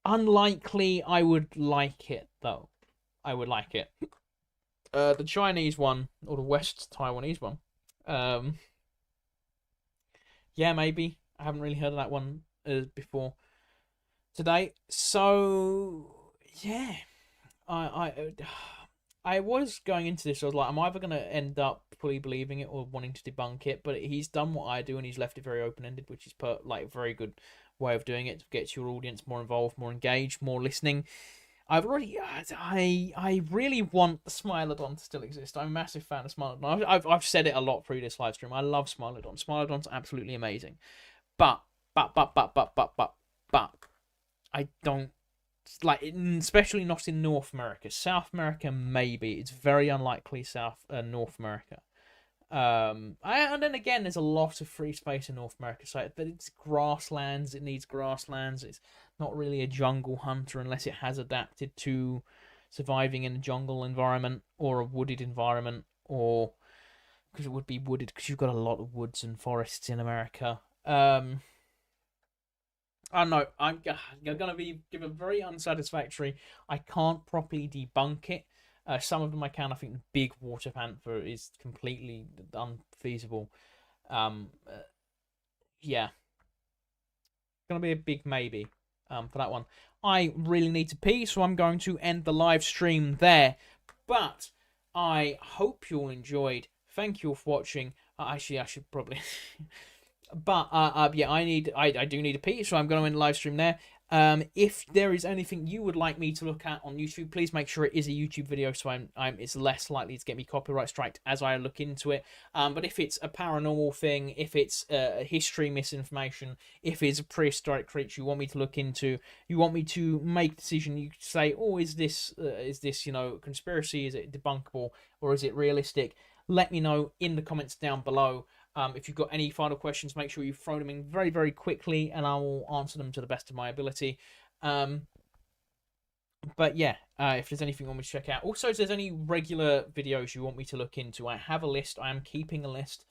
Unlikely. I would like it though. I would like it. The Chinese one or the West Taiwanese one. Yeah, maybe. I haven't really heard of that one before today. So yeah, I was going into this. I was like, I'm either going to end up fully believing it or wanting to debunk it. But he's done what I do, and he's left it very open-ended, which is like a very good way of doing it to get your audience more involved, more engaged, more listening. I really want the Smilodon to still exist. I'm a massive fan of Smilodon. I've said it a lot through this live stream. I love Smilodon. Smilodon's absolutely amazing. But I don't. Like, especially not in North America. South America, maybe. It's very unlikely North America. And then again, there's a lot of free space in North America. So it's grasslands. It needs grasslands. It's not really a jungle hunter unless it has adapted to surviving in a jungle environment or a wooded environment, or because it would be wooded because you've got a lot of woods and forests in America. I don't know. I'm going to give a very unsatisfactory. I can't properly debunk it. Some of them I can. I think the big water panther is completely unfeasible. Yeah. Going to be a big maybe for that one. I really need to pee, so I'm going to end the live stream there. But I hope you all enjoyed. Thank you all for watching. Actually, I should probably... But yeah, I do need a pee, so I'm going to end the live stream there. If there is anything you would like me to look at on YouTube, please make sure it is a YouTube video, so it's less likely to get me copyright striked as I look into it. But if it's a paranormal thing, if it's a history misinformation, if it's a prehistoric creature you want me to look into, you want me to make a decision, you say, oh, is this conspiracy? Is it debunkable, or is it realistic? Let me know in the comments down below. If you've got any final questions, make sure you throw them in very, very quickly, and I will answer them to the best of my ability. But yeah, if there's anything you want me to check out. Also, if there's any regular videos you want me to look into, I have a list. I am keeping a list.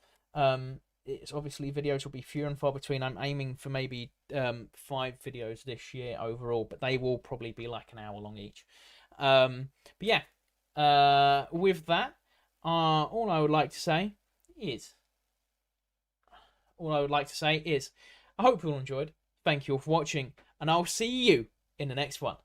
It's obviously videos will be few and far between. I'm aiming for maybe 5 videos this year overall, but they will probably be like an hour long each. But yeah, with that, all I would like to say is I hope you all enjoyed. Thank you all for watching, and I'll see you in the next one.